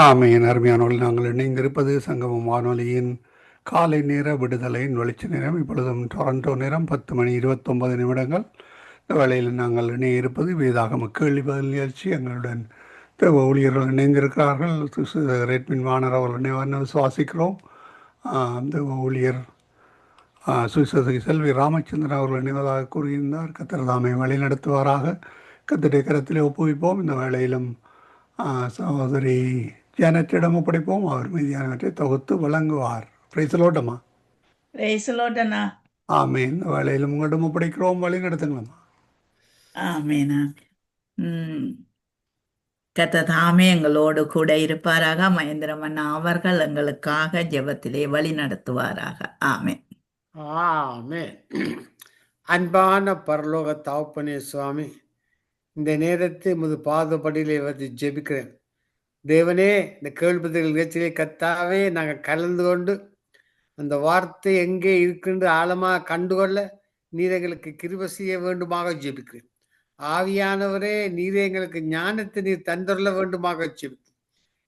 ஆமேன். அருமையானவர்கள், நாங்கள் இணைந்திருப்பது சங்கமம் வானொலியின் காலை நேர விடுதலையின் வெளிச்ச நேரம். இப்பொழுதும் டொரண்டோ நேரம் 10:29. இந்த வேளையில் நாங்கள் இணைய இருப்பது வேதாகம கேள்வி பதில் நிகழ்ச்சி. எங்களுடன் தேவ ஊழியர்கள் இணைந்திருக்கிறார்கள். ரெட்மின் வானர் அவர்கள் இணைவார்னு விசுவாசிக்கிறோம். தேவ ஊழியர் சுவிசேஷ செல்வி ராமச்சந்திரன் அவர்கள் இணைவதாக கூறியிருந்தார். கர்த்தர் தாமே வழி நடத்துவாராக. கர்த்தருடைய கரத்திலே ஒப்புவிப்போம். இந்த வேளையிலும் சகோதரி ஜானட்டிடம் ஒப்படைப்போம். அவர் மீதியானவற்றை தொகுத்து வழங்குவார். பிரைசலோட்டமா. பிரைசலோட்டனா. ஆமேன். இந்த வேளையிலும் உங்களிடம் ஒப்படைக்கிறோம், வழி நடத்துங்களம்மா. ஆமேனா. கர்த்தர் தாமே எங்களோடு கூட இருப்பாராக. மகேந்திரமன்னா அவர்கள் எங்களுக்காக ஜெபத்திலே வழி நடத்துவாராக. ஆமேன். ஆமென். அன்பான பரலோக தகப்பனே சுவாமி, இந்த நேரத்தை உமது பாதப்படியிலே வந்து ஜெபிக்கிறேன். தேவனே, இந்த கேள்விப்பதில் நிகழ்ச்சியிலே கர்த்தாவே நாங்கள் கலந்து கொண்டு அந்த வார்த்தை எங்கே இருக்கின்ற ஆழமாக கண்டுகொள்ள நீர் எங்களுக்கு கிருபை செய்ய வேண்டுமாக ஜெபிக்கிறேன். ஆவியானவரே, நீரே எங்களுக்கு ஞானத்தை நீர் தந்துள்ள வேண்டுமாக ஜெபிக்கிறேன்.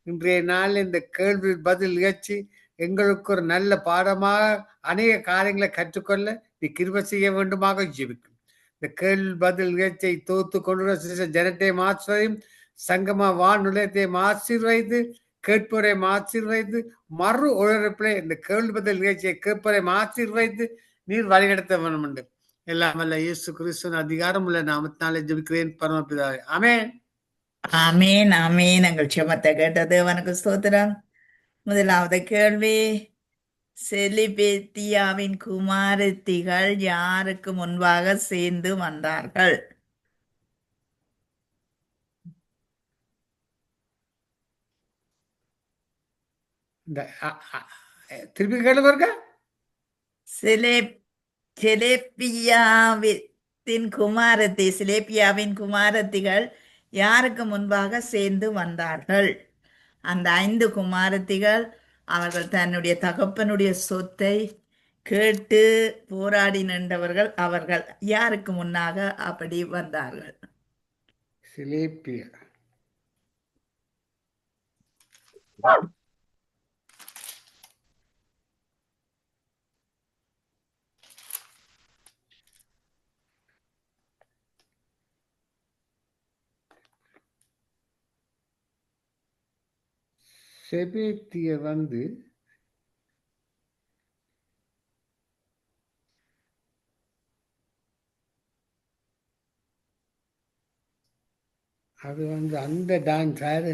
இன்றைய நாள் இந்த கேள்வி பதில் நிகழ்ச்சி எங்களுக்கு ஒரு நல்ல பாடமாக அநேக காரியங்களை கற்றுக்கொள்ள நீ கிருபை செய்ய வேண்டுமாக ஜெபிக்கும். இந்த கேள்வி பதில் நிகழ்ச்சியை தோத்து கொண்டு ஜனத்தை ஆசீர்வதியும், சங்கமா வானுலகத்தை ஆசீர்வதித்து, கேட்போரை ஆசீர்வதித்து, மறு உழப்பிலே இந்த கேள்வி பதில் நிகழ்ச்சியை கேட்போரை ஆசீர்வதித்து நீர் வழிநடத்த வேண்டும் என்று எல்லாம் வல்ல இயேசு கிறிஸ்துவின் அதிகாரம் உள்ள நாமத்தினாலே ஜெபிக்கிறேன் பரமபிதாவே. ஆமென். ஆமேன். ஆமேன். எங்கள் ஜெபத்தை கேட்ட தேவனுக்கு ஸ்தோத்திரம். முதலாவது கேள்வி, செலிபேத்தியாவின் குமாரத்திகள் யாருக்கு முன்பாக சேர்ந்து வந்தார்கள்? இந்த திருப்பி கேள்வி இருக்க. சிலேப்பியாவின் குமாரத்திகள் யாருக்கு முன்பாக சேர்ந்து வந்தார்கள்? அந்த 5 குமாரத்திகள் அவர்கள் தன்னுடைய தகப்பனுடைய சொத்தை கேட்டு போராடி நின்றவர்கள். அவர்கள் யாருக்கு முன்னாக அப்படி வந்தார்கள்? சிலேப்பியா. செபேத்திய வந்து அது வந்து அந்த டான்ஸ் யாரு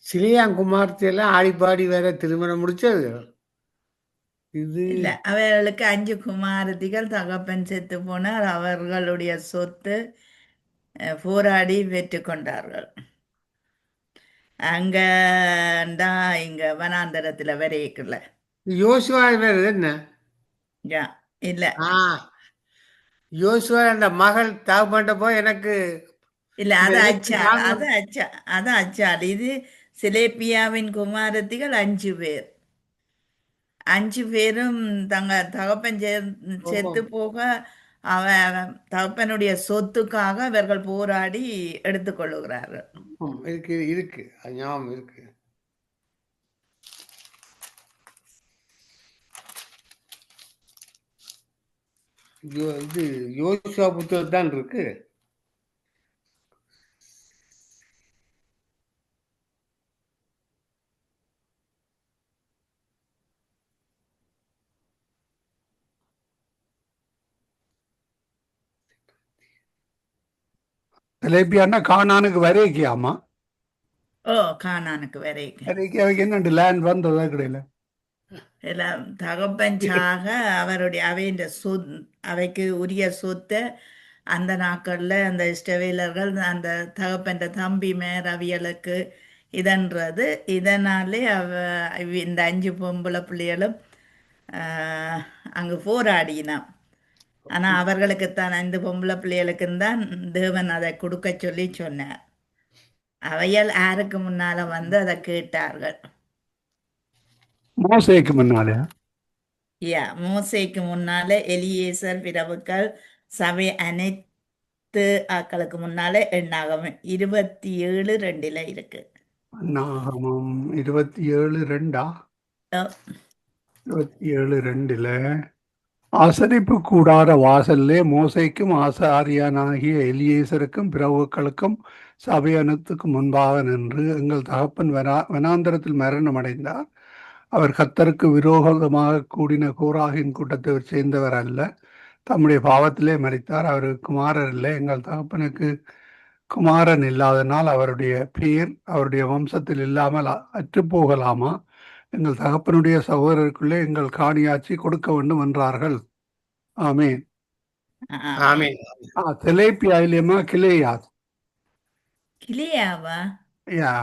சிலியாங்குமார்த்தியெல்லாம் ஆடிப்பாடி வேற திருமணம் முடிச்சது. இது இல்ல, அவர்களுக்கு 5 குமாரத்திகள். தகப்பன் செத்து போனார். அவர்களுடைய சொத்து போராடி வெற்றி கொண்டார்கள். அங்கண்டா இங்க வனாந்தரத்துல வரைக்குள்ள யோசுவா வேற என்ன இல்ல யோசுவா அந்த மகள் தகப்பன்ட்ட போய் எனக்கு இல்ல, அது அச்சால். இது சிலேப்பியாவின் குமாரத்திகள் 5 பேர். 5 பேரும் தங்க தகப்பன் செத்து போக அவ தகப்பனுடைய சொத்துக்காக இவர்கள் போராடி எடுத்துக்கொள்ளுகிறார்கள். இருக்கு இருக்கு அது ஞாபகம் இருக்கு. இது யோசுவா புத்தகம் தான் இருக்கு. சிலேப்பியான்னா கானானுக்கு வரைக்கியாமா? ஓ, கானானுக்கு வரைக்கும் வரைக்கியாவுக்கு என்ன லேண்ட் வந்ததா கிடையாது. எல்லாம் தகப்பன் சாக அவையின் அவைக்கு உரிய சொத்தை அந்த நாட்களில் அந்த இஷ்டவேலர்கள் அந்த தகப்பன் தம்பி மேர் அவியலுக்கு இதன்றது. இதனாலே இந்த 5 பொம்பளை பிள்ளைகளும் அங்கு போராடினான். ஆனால் அவர்களுக்குத்தான் 5 பொம்பளை பிள்ளைகளுக்கும் தான் தேவன் அதை கொடுக்க சொல்லி சொன்னார். அவையல் யாருக்கு முன்னால வந்து அதை கேட்டார்கள்? மோசேக்கு முன்னாலே. மோசேக்கு முன்னாலே எலியேசர் பிரபுக்கள் சபை அனைத்து ஆக்களுக்கு முன்னாலே எண்ணாகமம் 27:2 இருக்கு. நாகமம் 27:2 அஹ், 27:2 ஆசரிப்பு கூடார வாசல்லே மோசேக்கும் ஆசாரியனாகிய எலியேசருக்கும் பிரபுக்களுக்கும் சபையனத்துக்கு முன்பாக நின்று, எங்கள் தகப்பன் வனாந்தரத்தில் மரணம் அடைந்தார். அவர் கர்த்தருக்கு விரோதமாக கூடின கோராகின் கூட்டத்தை சேர்ந்தவர் அல்ல. தம்முடைய பாவத்திலே மரித்தார். அவருக்கு குமாரர் இல்லை. எங்கள் தகப்பனுக்கு குமாரன் இல்லாதனால் அவருடைய பேர் அவருடைய வம்சத்தில் இல்லாமல் அற்றுப்போகலாமா? எங்கள் தகப்பனுடைய சகோதரருக்குள்ளே எங்கள் காணியாட்சி கொடுக்க வேண்டும் என்றார்கள். ஆமென். ஆமென். ஆமென். தெலேப்பியாயிலேமா கிளேயா? கிளியாவா? யா.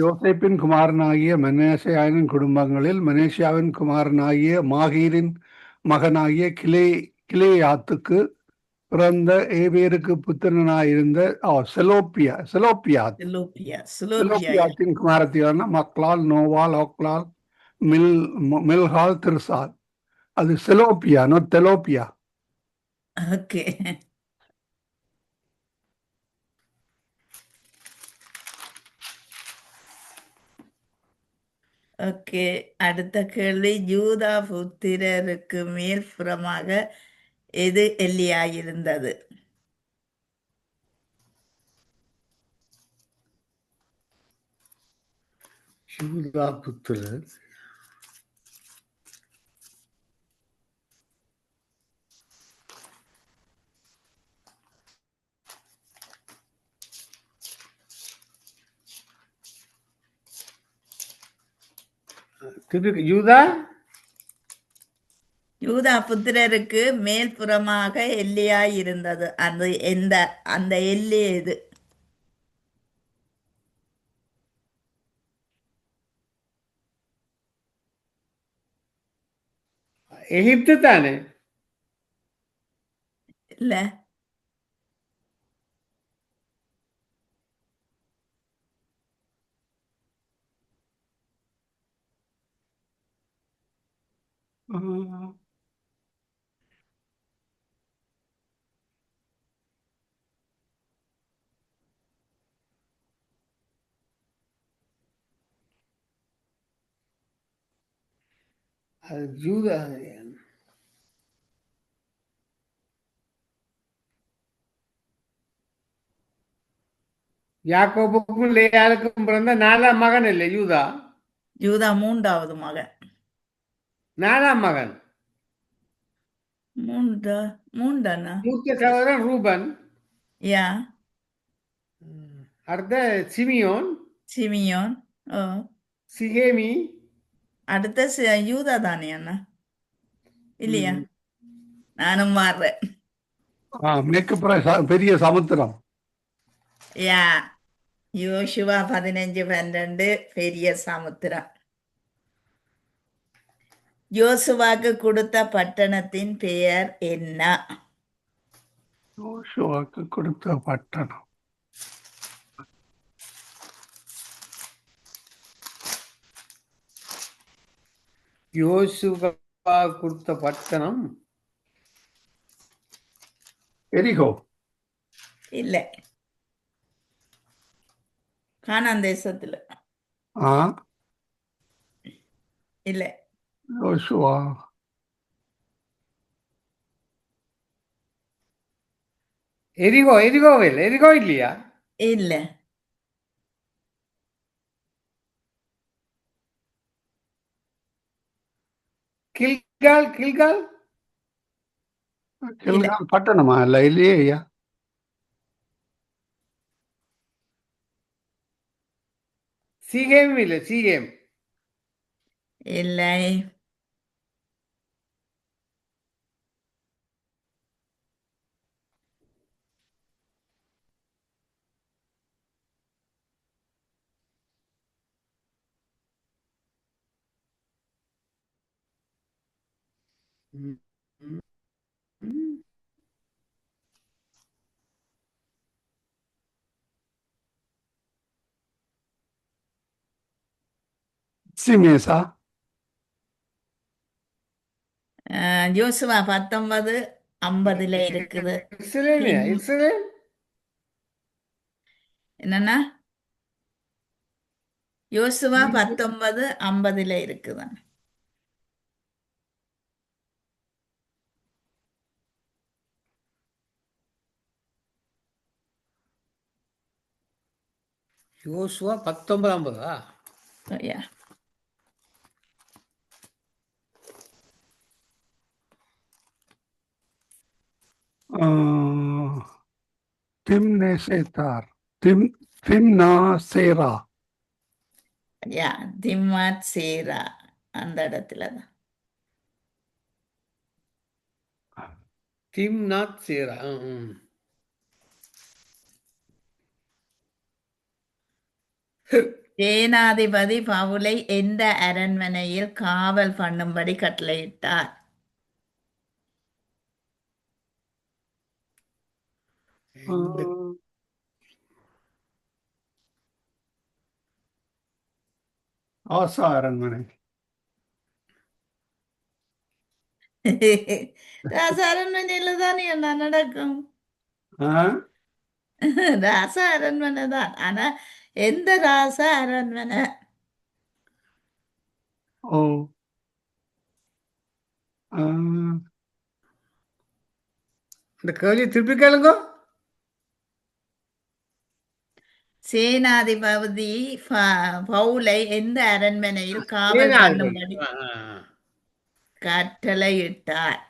யோசேப்பின் குமாரனாகிய மனேசேயாவின் குடும்பங்களில் மனேசியாவின் குமாரனாகிய மாகீரின் மகனாகிய கிலேயாத்துக்கு பிறந்த ஏபேருக்கு புத்திரனாயிருந்த செலோப்பியாத் சிலோப்பியா. செலோப்பியாத்தின் குமாரத்தியான மக்லால், நோவால், ஓக்லால், மில்ஹால், திர்சால். அது செலோப்பியா, not தெலோப்பியா. ஓகே. ஓகே. அடுத்த கேள்வி, யூதா புத்திரருக்கு மேல் புறமாக எது எல்லியாயிருந்தது? யூதா புத்திரர் யூதா யூதா புத்திரருக்கு மேல் புறமாக எல்லியாயிருந்தது. அந்த எல்லி எது? எகிப்து தானே? இல்ல, அது யூதா. யாக்கோபுக்கும் லேயாளுக்கும் பிறந்த 4ஆம் மகன் இல்லை யூதா? யூதா 3வது மகன். 4ஆம் மகன். மூண்டானா? மூத்த சகோதரன் ரூபன். யா. அடுத்த சிமியோன், சிமியோன். ஓ. சிகேமி. அடுத்த யூதா தானே அண்ணா? இல்லையா? ம். நானும் மாறுறேன். மேற்கு பெரிய சமுத்திரம். யா. யோசுவா 15:12 பெரிய சமுத்திரம். யோசுவாக்கு கொடுத்த பட்டணத்தின் பெயர் என்ன? யோசுவாக்கு கொடுத்த பட்டணம் யோசுவா கொடுத்த பட்டணம் எரிகோ. இல்ல, கானான் தேசத்துல. ஆ இல்ல, யோசுவா எரிகோ. எரிகோ இல்லையா? இல்ல, கில்கால். கில்கால் பட்டணமா? இல்ல, இல்லையே ஐயா. சீகேம் இல்ல, சீகேம். இல்லை. ம். ம். சிமேசா. யோசுவா 19:50 இருக்குது. இஸ்ரேல். என்னன்னா யோசுவா 19:50 இருக்குதான். யோசுவா 19:50. Yeah. திம்னேசேத்தார் திம்னாசேரா Yeah, திம்மாத் சேரா அந்த இடத்துல தான். திம்னாத் சேரா. சேனாதிபதி பவுலை எந்த அரண்மனையில் காவல் பண்ணும்படி கட்டளையிட்டார்? ஆசா அரண்மனை. ராச அரண்மனையில தானே என்ன நடக்கும்? ஆ? ராச அரண்மனை தான். ஆனா எந்த ராச அரண்மனை? ஓ ஆ, அந்த கேள்வி திருப்பி கேளுங்க. சேனாதிபதி பவுலை எந்த அரண்மனையில் காவல் சேனாதிபதி. பண்ணும்படி கட்டளையிட்டார்?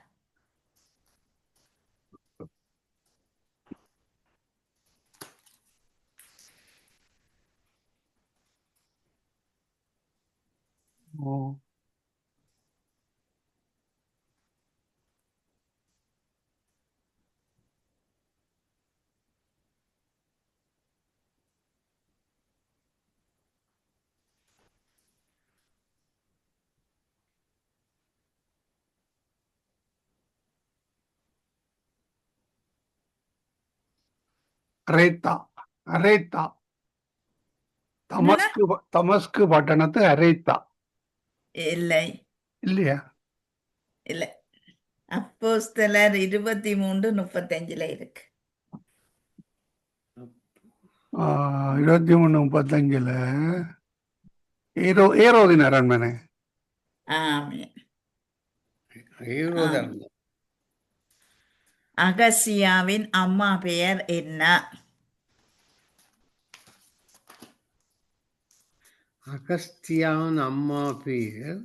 ஓ அரேத்தா அரேத்தா தமஸ்கு பட்டணத்து அரேத்தா இல்லை இல்லையா? இல்லை. அப்போஸ்தலர் 23:35 இருக்கு. 23:35 ஏரோதின் அரண்மனை. ஆமென். ஈரோடு. அகசியாவின் அம்மா பெயர் என்ன? அகஸ்தியாவின் அம்மா பேர்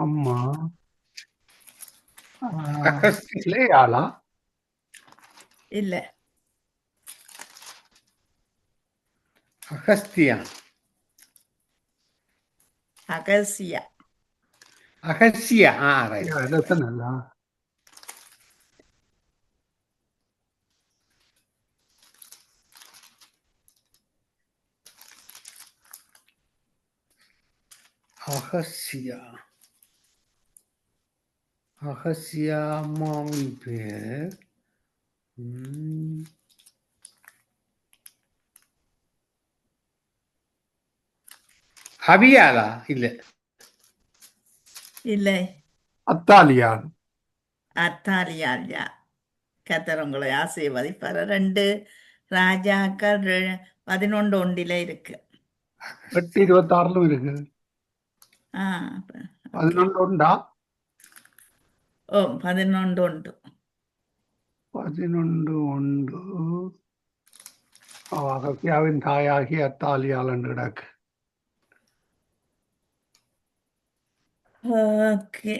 அம்மா லேயாளா? இல்ல. அகஸ்தியா. அகசியா. அகசியா. ரத்தனல்ல. அகசியா. அகசியா அம்மாவின் பேர் அபியாலா? இல்ல இல்லை. அத்தாலியால். அத்தாலியால்யா. கர்த்தர் உங்களை ஆசீர்வதிப்பார். 2 ராஜாக்கள் 11:1 இருக்கு. 8:26 இருக்கு. 11 உண்டா? ஓ 11:1. 11:1 அகசியாவின் தாயாகி அத்தாலியால் என்று கிடக்கு. ஓகே.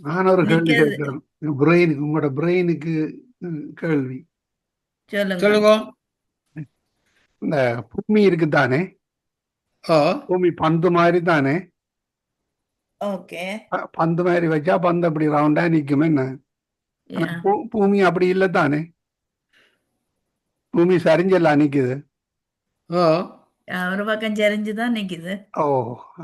நான் ஒரு கேள்வி கேட்கிறேன். பிரெயினுக்கு, உங்களோட பிரெயினுக்கு கேள்வி. சொல்லுங்க. இந்த பூமி இருக்குதானே, பூமி பந்து மாதிரி தானே. ஓகே. பந்து மாதிரி வச்சா பந்து அப்படி ரவுண்டா நிக்குமே என்ன? பூமி அப்படி இல்லை தானே. பூமி சரிஞ்செல்லாம் நிக்குது. ஒரு பக்கம் சரிஞ்சுதான் நிக்குது. ஓ,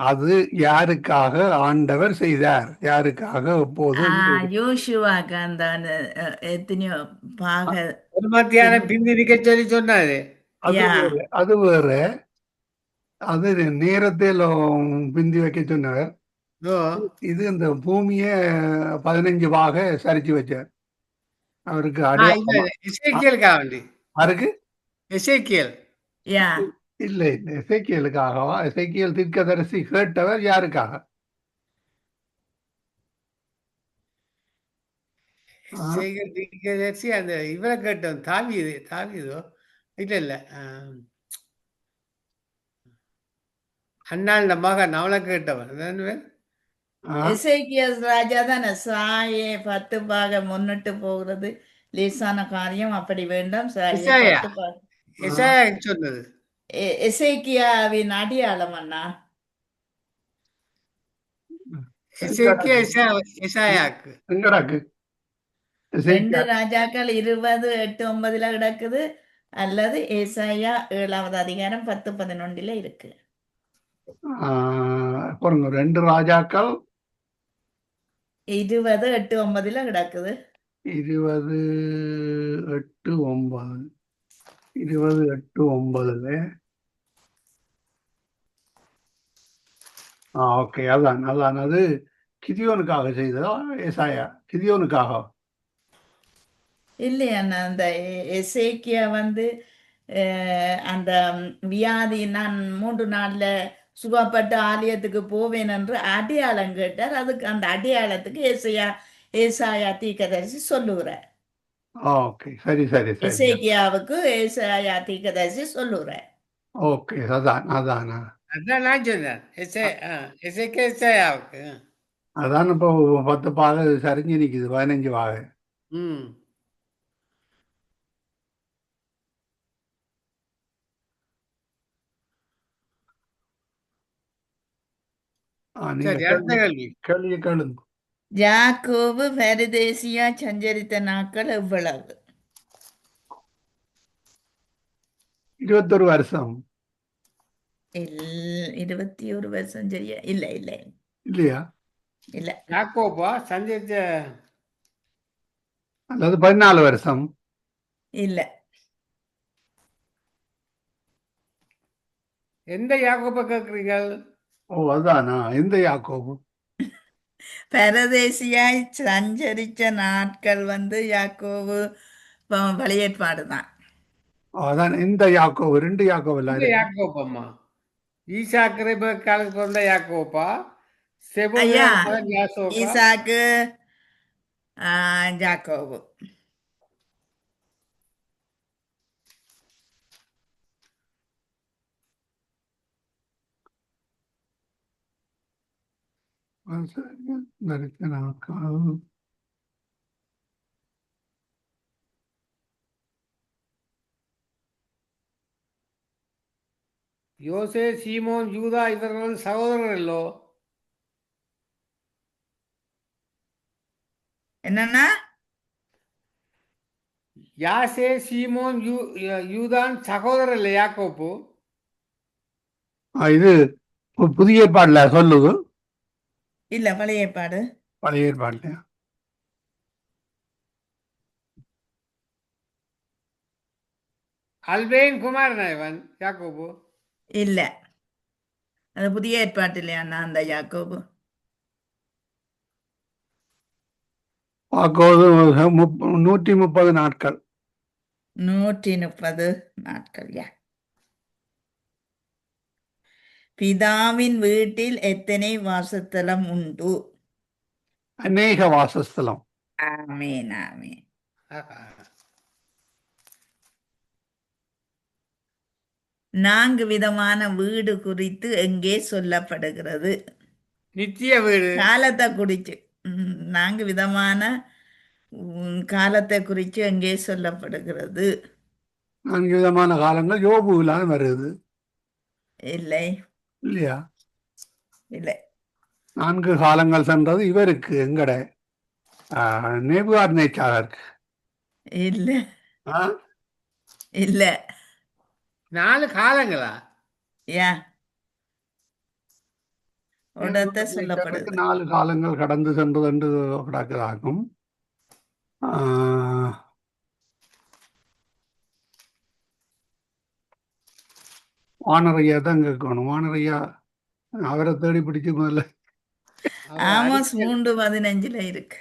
அது யாருக்காக ஆண்டவர் செய்தார், யாருக்காக எப்போது என்று யோசுவாக்கு அந்த அந்த, எத்தனையோ பாக ஒரு மத்தியானம் பிந்தி நிக்க சொல்லி சொன்னாரு. அது யா வேறு, அது வேறு. அது நேரத்தில் பிந்தி வைக்க சொன்னவர். ஓ, இது இந்த பூமியை 15 பாக சரிச்சு வச்சார். அவருக்கு இல்ல அடையாளமா. எசேக்கியலுக்காக வேண்டி. யாருக்கு? எசேக்கியல். யா இல்லை, இல்லை, எசேக்கியலுக்காகவா? எசேக்கியல் தீர்க்கதரிசி கேட்டவர் யாருக்காக? ஆ, எசேக்கியல் தீர்க்கதரிசி அந்த இவரை கேட்டோம். தாவீதோ இல்ல இல்ல அண்ணாண்ட மகன் அவனை கேட்டவன். அதானே பேர்? ஆ, எசேக்கியேல் ராஜா தானே சாயே 10 பாக முன்னிட்டு போகிறது லேசான காரியம், அப்படி வேண்டாம். சாயே எசாயா 10 பாக ஆ. எசாயா சொன்னது. எசேக்கியாவின் அடியாளம் அண்ணா. எசேக்கியா எங்கடாக்கு? எசாயாக்கு. எங்கடாக்கு? 2 எசேக்கியா. ராஜாக்கள் 20:8-9 கிடக்குது, அல்லது ஏசாயா 7வது அதிகாரம் 10-11 இருக்கு. பாருங்க, 2 ராஜாக்கள் 20:8-9 கிடக்குது. 20:8-9. 20:8-9. ஓகே. அதான், அதான். அது கிதியோனுக்காக செய்ததா? ஏசாயா கிதியோனுக்காக? இல்லையா அந்த எசேக்கியா வந்து அந்த வியாதி நான் 3 நாள்ல சுகப்பட்டு ஆலயத்துக்கு போவேன் என்று அடையாளம் கேட்டார். அதுக்கு அந்த அடையாளத்துக்கு ஏசாயா தீர்க்கதரிசி சொல்லுகிறார். ஓகே. சரி, சரி, சரி. எசேக்கியாவுக்கு ஏசாயா தீர்க்கதரிசி சொல்லுகிறார். ஓகே. அதான், அதான். அதான் நான் சொன்னேன். எசேக்கியா எசாயாவுக்கு. அதான் இப்போ 10 பாக சரிஞ்சு நிக்குது, 15 பாக. ம். நீங்க சரி, அடுத்த கேள்வி. கேள்வியை கேளுங்க. யாக்கோபு பரதேசியா சஞ்சரித்த நாட்கள் எவ்வளவு? 21 வருஷம். 21 வருஷம் சரியா? இல்ல இல்ல இல்லையா? இல்ல யாக்கோபா சஞ்சரித்த அல்லது 14 வருஷம். இல்ல. எந்த யாக்கோபை கேட்குறீங்கள்? ஓ, அதானா? எந்த யாக்கோபு? பரதேசியாய் சஞ்சரிச்ச நாட்கள் வந்து யாக்கோபு பழைய ஏற்பாடு தான். அதான் இந்த யாக்கோபு. 2 யாக்கோபு எல்லாம் இந்த இருக்கு. யாக்கோபம்மா ஈசாக்கு ரெபெக்காளுக்கு பிறந்த யாக்கோபா, ஐயா, செபுலோன் மகன் யாசோபா. ஈசாக்கு, யாக்கோபு. தரித்த நாட்கள். யோசே, சீமோன், யூதா இவர்கள் சகோதரர்களோ? என்னன்னா யாசே, சீமோன், யூதான் சகோதரர் யாக்கோப்பு. இது புதிய ஏற்பாடுல சொல்லுது, இல்ல பழைய ஏற்பாடு. பழைய ஏற்பாடுல. அல்பேன் குமாரன் இவன் யாக்கோபு. இல்ல, அது புதிய ஏற்பாட்டு இல்லையாண்ணா அந்த யாக்கோபு. அப்போது 130 நாட்கள். 130 நாட்கள். பிதாவின் வீட்டில் எத்தனை வாசஸ்தலம் உண்டு? அநேக வாசஸ்தலம். ஆமேன் ஆமேன். ஆஹா. 4 விதமான வீடு குறித்து எங்கே சொல்லப்படுகிறது? நித்திய வீடு. காலத்தை குறித்து 4 விதமான காலத்தை குறித்து எங்கே சொல்லப்படுகிறது? 4 விதமான காலங்கள் யோபுவிலான வருது இல்லை இல்லையா? இல்லை 4 காலங்கள் சென்றது இவருக்கு, எங்கட நேபுகாத்நேச்சாருக்கு. இல்லை ஆ? இல்லை 4 காலங்களா? யா ஏனென்றால் இடத்தை அமெரிக்காவுக்கு சொல்லப்படுது. 4 காலங்கள் கடந்து சென்றது என்று கிடக்குதாகும். வானரையா தான் கேட்கணும். வானரையா அவரை தேடி பிடிச்சு முதல்ல அவர் ஆமோஸ் அறிக்கை 3:15 இருக்கு.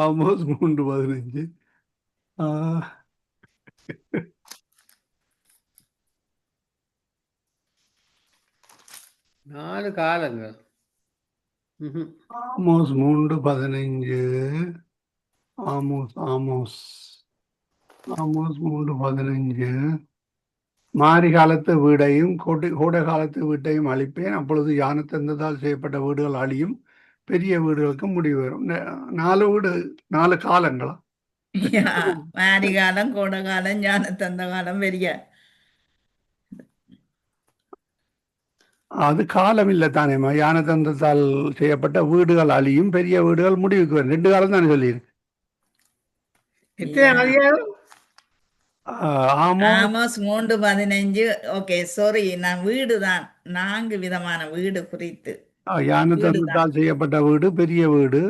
ஆமோஸ் 3:15. ஆ, 4 காலங்கள். ம்ஹும். ஆமோஸ் 3:15. Amos Amos Amos 3:15. மாரி காலத்து வீடையும் கோடை காலத்து வீட்டையும் அழிப்பேன், அப்பொழுது யானத்தந்தத்தால் செய்யப்பட்ட வீடுகள் அழியும், பெரிய வீடுகளுக்கு முடிவு வரும். 4 வீடு 4 காலங்களா? யா மாரி காலம், கோடை காலம், ஞானத்தந்த காலம், பெரிய அது காலம் இல்லை தானே. யானத்தந்தத்தால் செய்யப்பட்ட வீடுகள் அழியும், பெரிய வீடுகள் முடிவுக்கு வரும். 2 காலம் தானே சொல்லியிருக்கு. எத்தனை யா அதிகாரம்? Amos Amos 3:15. ஓகே, சாரி, நான் வீடு தான் 4 விதமான வீடு குறித்து வீடு தான். யானத்தந்தத்தால் செய்யப்பட்ட வீடு, பெரிய வீடு,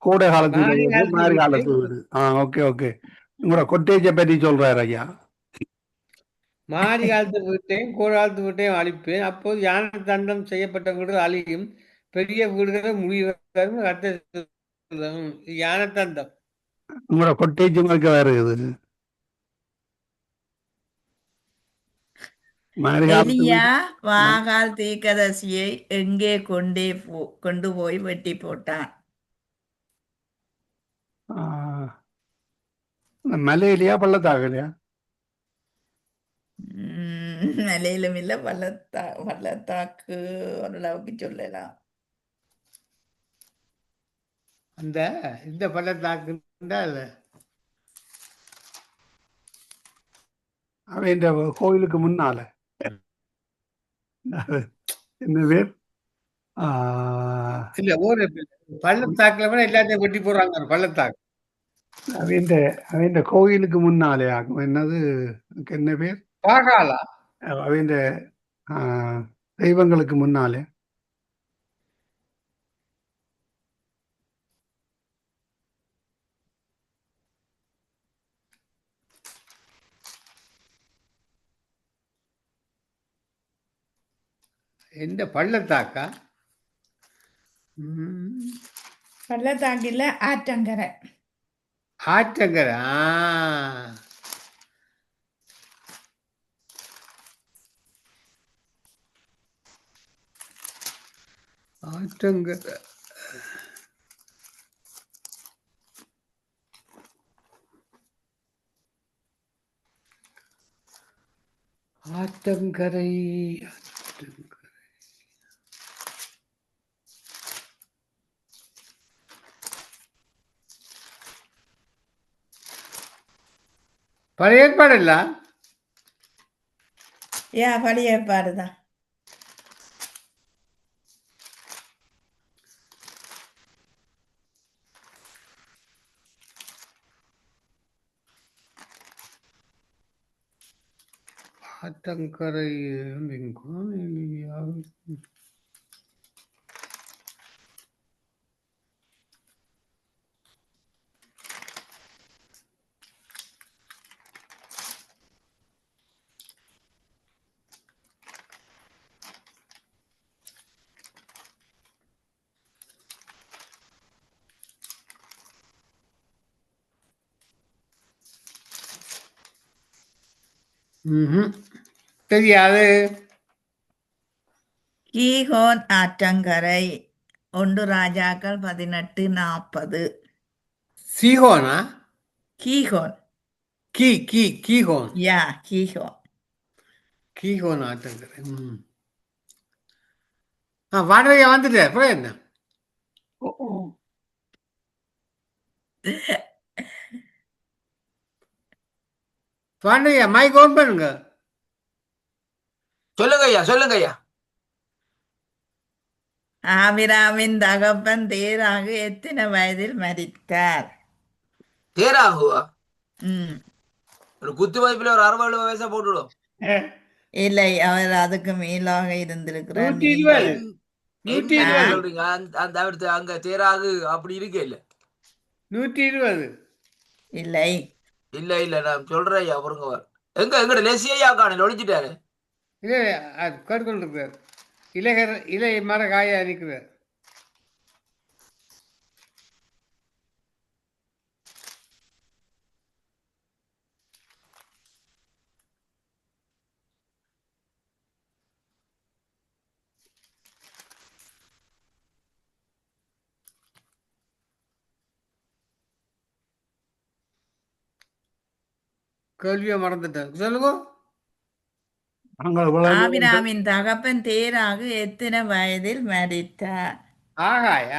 கோடை காலத்து மாரி வீடு, காலத்து மாரி வீட்டை காலத்து வீடு. Okay okay. உங்களோட கொட்டேஜை பற்றி சொல்றாரு ஐயா. மாரி காலத்து வீட்டையும் கோடை காலத்து வீட்டையும் அழிப்பேன், அப்போது யானை தண்டம் செய்யப்பட்ட வீடுகள் அழியும், பெரிய வீடுகளை முடிவு அர்த்தம். யானை தண்டம். உங்களோட கொட்டேஜ் உங்களுக்கு வருது. மாரி காலத்து எலியா வீடு. வாகால் தீர்க்கதரிசியை எங்கே கொண்டு போய் வெட்டி போட்டான்? மலையிலையா பள்ளத்தாக்கலையா? நிலையிலும் இல்லை, பள்ளத்தாக்கு ஓரளவுக்கு சொல்லலாம். அந்த இந்த பள்ளத்தாக்குண்டா அவன் இந்த கோயிலுக்கு முன்னால என்ன பேர்? இல்ல ஒரு பள்ளத்தாக்குல கூட எல்லாத்தையும் வெட்டி போடுறாங்க. பள்ளத்தாக்கு அவன் கோயிலுக்கு முன்னாலே ஆகும். என்னது என்ன பேர்? பாகாலா. அவன் தெய்வங்களுக்கு முன்னாலே. எந்த பள்ளத்தாக்கா? பள்ளத்தாக்கில் ஆற்றங்கரை. ஆற்றங்கரை. ஆற்றங்கரை. ஆற்றங்கரை. பழைய ஏற்பாடு இல்ல? பழைய ஏற்பாடு தான். ஆற்றங்கரை. தெரியாது. கீகோன் ஆற்றங்கரை. 1 ராஜாக்கள் 18:40. சீகோனா? கீகோன். கீகோன். கீகோன். கீகோன் ஆற்றங்கரை. வாடகையா வந்துட்டார். அப்புறம் என்ன? வாடகையா மைக் ஓன் பண்ணுங்க. சொல்லுங்க ஐயா. ஆபிராமின் தகப்பன் தேராகு எத்தனை வயதில் மரித்தார்? தேராகுவா? ம் ஒரு குத்து மதிப்புல ஒரு 60-70 வயசா போட்டுடும். இல்லை, அவர் அதுக்கு மேலாக இருந்திருக்கிறார். 120 நீங்கள் நூற்றி என்ன ஆ, இருபது சொல்றீங்க அந்த அடுத்து அங்க தேராகு அப்படி இருக்கே இல்ல 120 இல்லை. இல்ல இல்ல நான் சொல்றேன் ஐயா பொறுங்க வார். எங்கட லெசியா காணல ஒழிச்சிட்டாரு. இல்லை அது கேட்டுக்கொண்டிருக்கிறார். இலை மர காய நிற்கிறார். கேள்வியை மறந்துட்டேன், சொல்லுங்க. நாங்கள் இவ்வளவு நேரம் ஆபிராமின் தகப்பன் தேராகு எத்தனை வயதில் மரித்தார்? ஆகாய்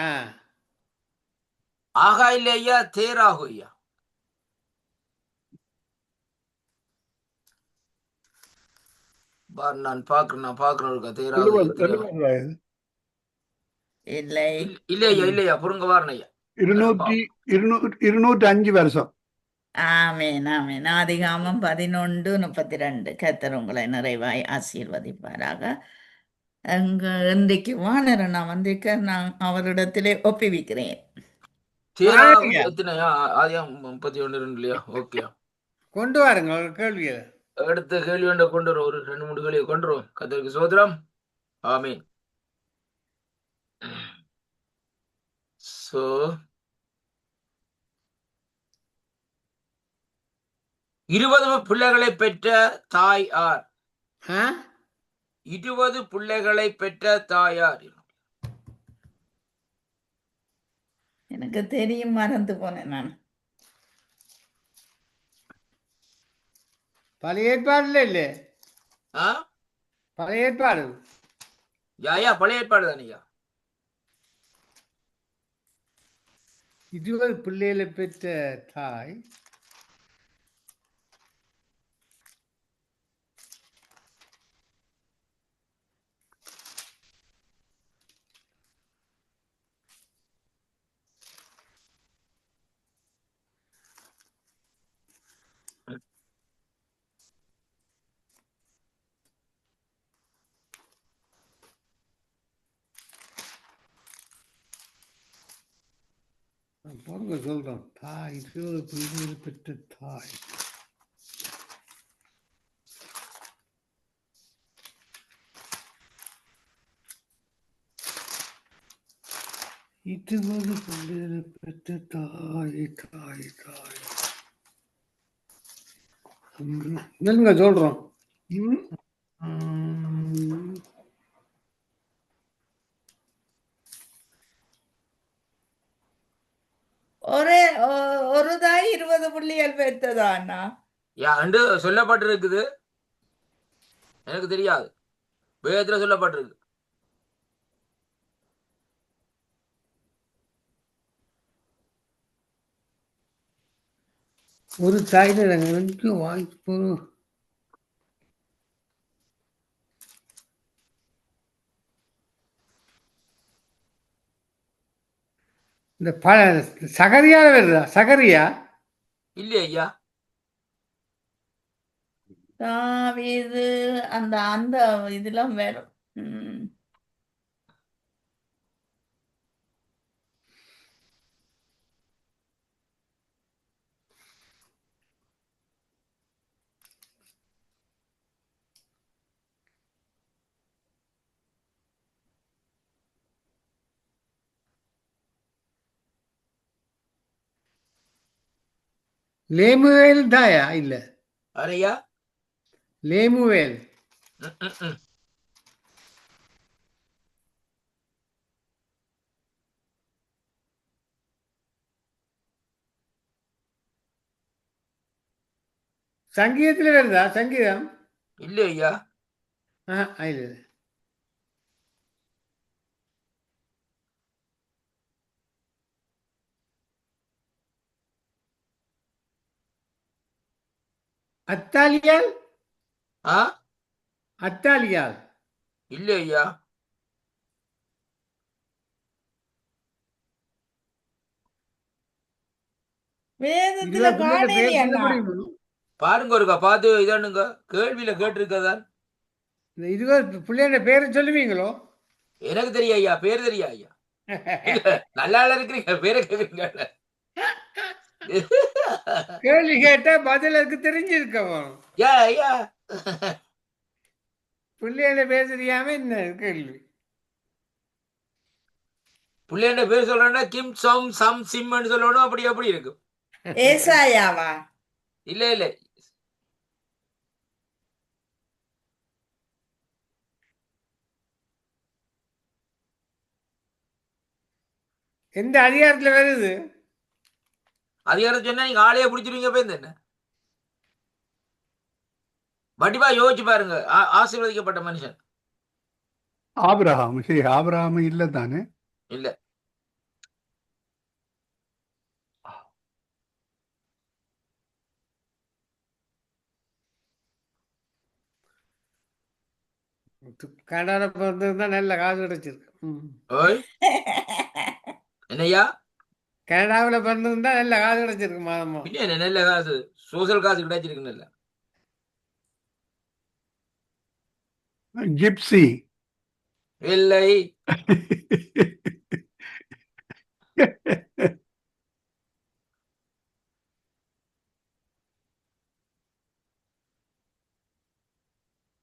ஆகா இல்ல ஐயா தேராகு ஐயா. பார் நான் பாக்குறேன் இருக்கா தேராகு 70 வயது. இல்லை. இல்ல ஐயா இல்லையா பொறுங்க வாரன் ஐயா. 205 வருஷம். ஆமேன் ஆமேன். ஆதிகாமம் 11:32. கர்த்தர் உங்களை நிறைவாய் ஆசீர்வதிப்பாராக. இன்றைக்கு வானரை நான் வந்திருக்க நான் அவரிடத்திலே ஒப்புவிக்கிறேன். தேராகு வாங்க. எத்தனையா ஆதியம் 31 இல்லையா? ஓகே கொண்டு வாருங்க ஒரு கேள்வியை. அடுத்த கேள்வி கொண்டு வரும். ஒரு 2-3 கேள்வியை கொண்டு வரும். கர்த்தருக்கு சோதரம். ஆமீன். சோ 20 பிள்ளைகளை பெற்ற தாய் ஆர்? ஆ? 20 பிள்ளைகளை பெற்ற தாயார்? எனக்கு தெரியும், மறந்து போனேன் நான். பழைய ஏற்பாடுல இல்லை, ஆ? பழைய ஏற்பாடு. யாயா பழைய ஏற்பாடு தானியா? 20 பிள்ளைகளை பெற்ற தாய் பொருங்க சொல்றோம். தாய் 20 பிள்ளைகளை பெற்ற தாய். இருபது பிள்ளைகளை பெற்ற தாய் தாய் தாய். நெல்லுங்க சொல்றோம். ஒரு தாய் 20 புள்ளிகள் பெற்றதாண்ணா? யா என்று சொல்லப்பட்டிருக்குது. எனக்கு தெரியாது. வேதத்துல சொல்லப்பட்டிருக்கு. ஒரு தாய்க்கு வாய்ப்பு. இந்த சகரியால வருதா? சகரியா இல்லையா ஐயா? தாவீது அந்த அந்த இதெல்லாம் வரும். லேமுவேல் தாயா? இல்ல, அரையா லேமுவேல். சங்கீதத்துல வருதா? சங்கீதம் இல்லையா? இல்ல. அத்தாலியால் ஆ அத்தாலியால் இல்லையா? வேதத்துல காணேனே அண்ணா. பாருங்க ஒருக்கா பார்த்து இதானுங்க கேள்வியில கேட்டிருக்கதான். இந்த 20 பிள்ளையோட பேரை சொல்லுவீங்களோ? எனக்கு தெரியும் ஐயா, பேர் தெரியும் ஐயா. இல்ல, நல்லா இருக்கிறீங்க, பேரை கேக்குறீங்க. கேள்வி கேட்டா பதில் அதுக்கு தெரிஞ்சிருக்கணும். யா ஐயா, பிள்ளையோட பேர் தெரியாம என்ன கேள்வி? பிள்ளைண்ட பேர் சொல்றேன்னா கிம் சம் சம் சிம்னு சொல்லணும். அப்படி அப்படி இருக்கும். ஏசாயாவா? இல்ல இல்ல, எந்த அதிகாரத்துல வருது? அதிகாரம் சொன்னா நீங்க ஆளையே பிடிச்சிருவீங்க. போய் என்ன வடிவா யோசிச்சு பாருங்க. ஆசீர்வதிக்கப்பட்ட மனுஷன் ஆபிரகாம். சரி, ஆபிரகாம் இல்லை தானே? இல்ல. கனடா பிறந்திருந்தா நல்ல காசு கிடைச்சிருக்கு. ஓய், என்னய்யா? கனடாவில் பிறந்திருந்தா நல்ல காசு கிடைச்சிருக்கு மாதமா. பின்ன என்ன, நல்ல காசு, சோசியல் காசு கிடைச்சிருக்கு. நல்ல ஜிப்சி. இல்லை.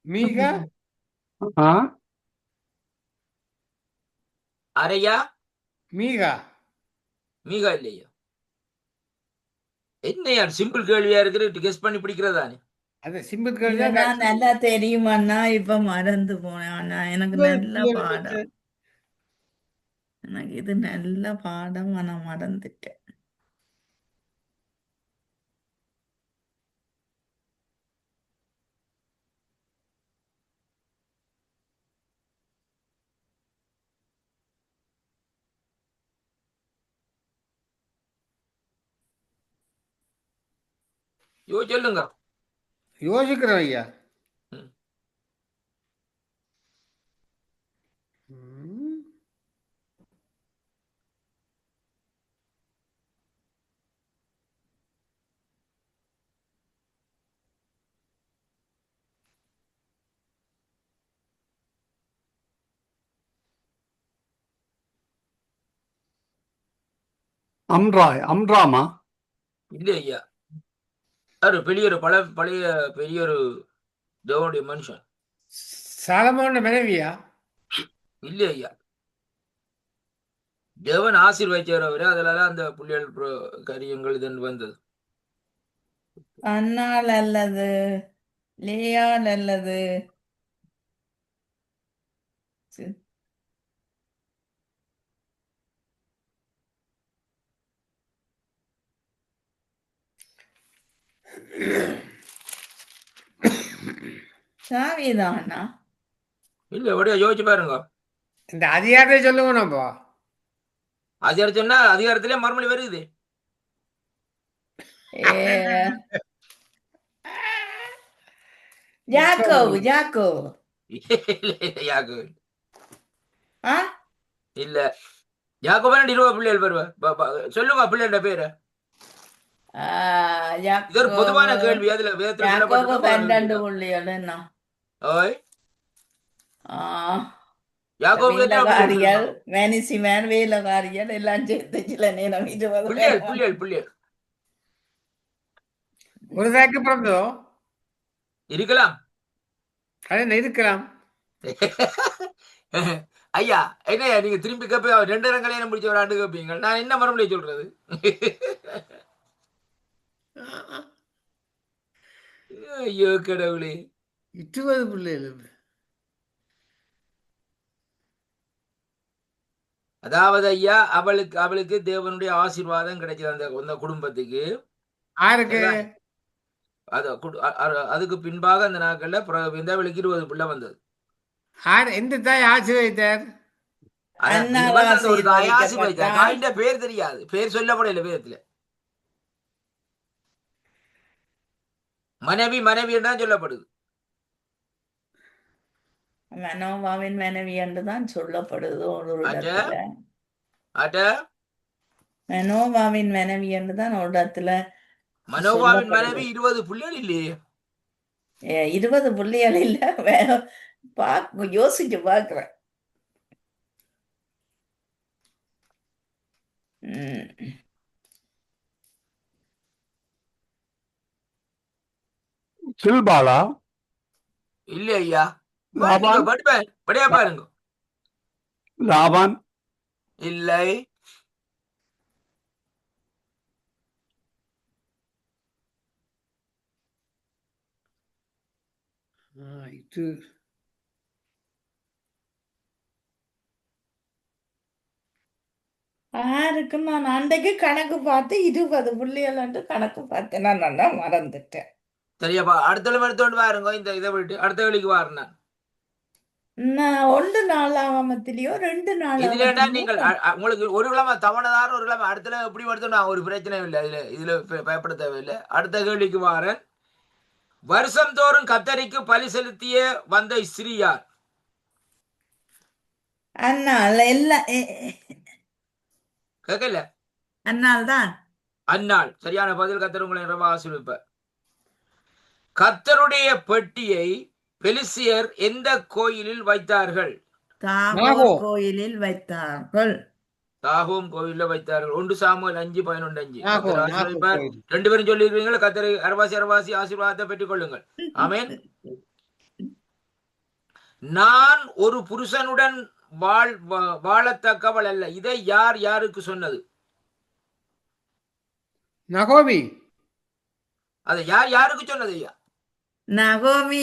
மீகா ஆ, அரையா? மீகா மீகா இல்லையா? என்னையா சிம்பிள் கேள்வியா இருக்கு, கெஸ் பண்ணி பிடிக்கிறதானே. அது சிம்பிள் இதெல்லாம் நல்லா தெரியுமாண்ணா? இப்ப மறந்து போனேன் அண்ணா. எனக்கு நல்ல பாடம். எனக்கு இது நல்ல பாடம், ஆனா மறந்துட்டேன். சொல்லுங்க. யோசிக்கிறோம் ஐயா. ம். அம்ராமா? இல்ல ஐயா, ஒரு பெரிய ஒரு பழைய பெரிய ஒரு தேவனுடைய மனுஷன். சாலமோன் மனைவியா? இல்ல ஐயா, தேவன் ஆசீர்வதிச்சவர் அவரு. அதனால அந்த புள்ளியல் காரியங்கள் இதன் வந்தது. அண்ணால் அல்லது லேயால் அல்லது சி- தாவீதாண்ணா? இல்ல, எப்படியா யோசிச்சு பாருங்க. இந்த அதிகாரத்தை சொல்லுங்க. நம்ம அதிகாரம் சொன்னா அதிகாரத்திலே மறுமொழி வருது. யாக்கோபு. யாக்கோபு. யாக்கு ஆ, இல்ல, யாக்கோபு 20 பிள்ளைகள் வருவா. சொல்லுங்க பிள்ளைகளோட பேரு. இது ஒரு பொதுவான கேள்வி. அதுல வேதத்துல யாக்கோபு சொல்லப்பட்டிருக்க 12 புள்ளிகள் என்ன? ஓய், ஆ, யாக்கோபு எத்தனை பிள்ளைகள் வேலைக்காரிகள், சொல்லுங்க? மேனிசிமேன், வேலைக்காரிகள் எல்லாம் சேர்த்து சில நேரம் 20 பிள்ளைகள் பேர். பிள்ளைகள் பிள்ளைகள் ஒரு தாக்கு பிறந்தோ இருக்கலாம். அது இருக்கலாம். ஐயா, என்னையா நீங்க திரும்பி கேப்ப 2 கல்யாணம் முடிச்ச ஒரு ஆண்டு கேப்பீங்க. நான் என்ன மறுபடியும் சொல்றது? ஐயோ கடவுளே. 20 பிள்ளைகள். அதாவது ஐயா, அவளுக்கு தேவனுடைய ஆசீர்வாதம் கிடைச்சது. அந்த குடும்பத்துக்கு. யாருக்கு? அதுக்கு பின்பாக அந்த நாட்கள்ல அவளுக்கு 20 பிள்ளை வந்தது. எந்த தாய் ஆசீர்வதித்தார்? ஒரு தாய் ஆசீர்வதித்தார். தாயின்ற பேர் தெரியாது, பேர் சொல்லப்படல வேதத்துல. மனைவி மனைவி என்றான் சொல்லப்படுது. மனோவாவின் மனைவி என்றுதான் சொல்லப்படுது ஒரு இடத்துல. மனோவாவின் மனைவி என்றுதான் ஒரு இடத்துல மனோவாவின் மனைவி 20 பிள்ளைகள் இல்லையே. 20 புள்ளிகள் இல்ல, யோசிச்சு பார்க்கிறேன். ம். சில்பாலா, இல்ல ஐயா. நீங்க லாபான், படியா பாருங்க. லாபான், இல்லை. இது யாருக்கும் நான் அன்றைக்கு கணக்கு பார்த்து 20 புள்ளிகள் கணக்கு பார்த்தேன். நான் நல்லா மறந்துட்டேன். சரியாப்பா, அடுத்த எடுத்துட்டு பாருங்க. இந்த இதை விட்டு அடுத்த வேலைக்கு வாருங்க. நான் 1 நாளாகமத்திலேயோ 2 இதுலடா நீங்கள் நாளாகமத்திலேயோ உங்களுக்கு ஒரு கிழமை தவணைதாரம், ஒரு கிழமை அடுத்த எப்படி எடுத்தோம், ஒரு பிரச்சனையும் இல்லை. இதுல பயப்பட தேவையில்லை. அடுத்த கேள்விக்கு வாரேன். வருஷம் தோறும் கத்தரிக்கு பலி செலுத்திய வந்த ஸ்திரீ யார்? அண்ணாள் எல்லாம் கேட்கல. அண்ணாள் தான். அன்னாள். சரியான பதில். கத்தர் உங்களை இரவா ஆசீர்வதிப்பார். கத்தருடைய பெட்டியை பெலிசியர் எந்த கோயிலில் வைத்தார்கள்? தாகோர் கோயிலில் வைத்தார்கள். தாகோம் கோயில்ல வைத்தார்கள். 1 சாமுவேல் 5:11. நாகோ, கத்தர் நாகோ ஆசீர்வதிப்பார். கோயில். 2 பேரும் சொல்லியிருக்கீங்களா? கத்தரை அரவாசி ஆசீர்வாதத்தை பெற்றுக் கொள்ளுங்கள். ஆமென். நான் ஒரு புருஷனுடன் வாழத்தக்கவள் அல்ல. இதை யார் யாருக்கு சொன்னது? நகோமி. அதை யார் யாருக்கு சொன்னது ஐயா? நகோமி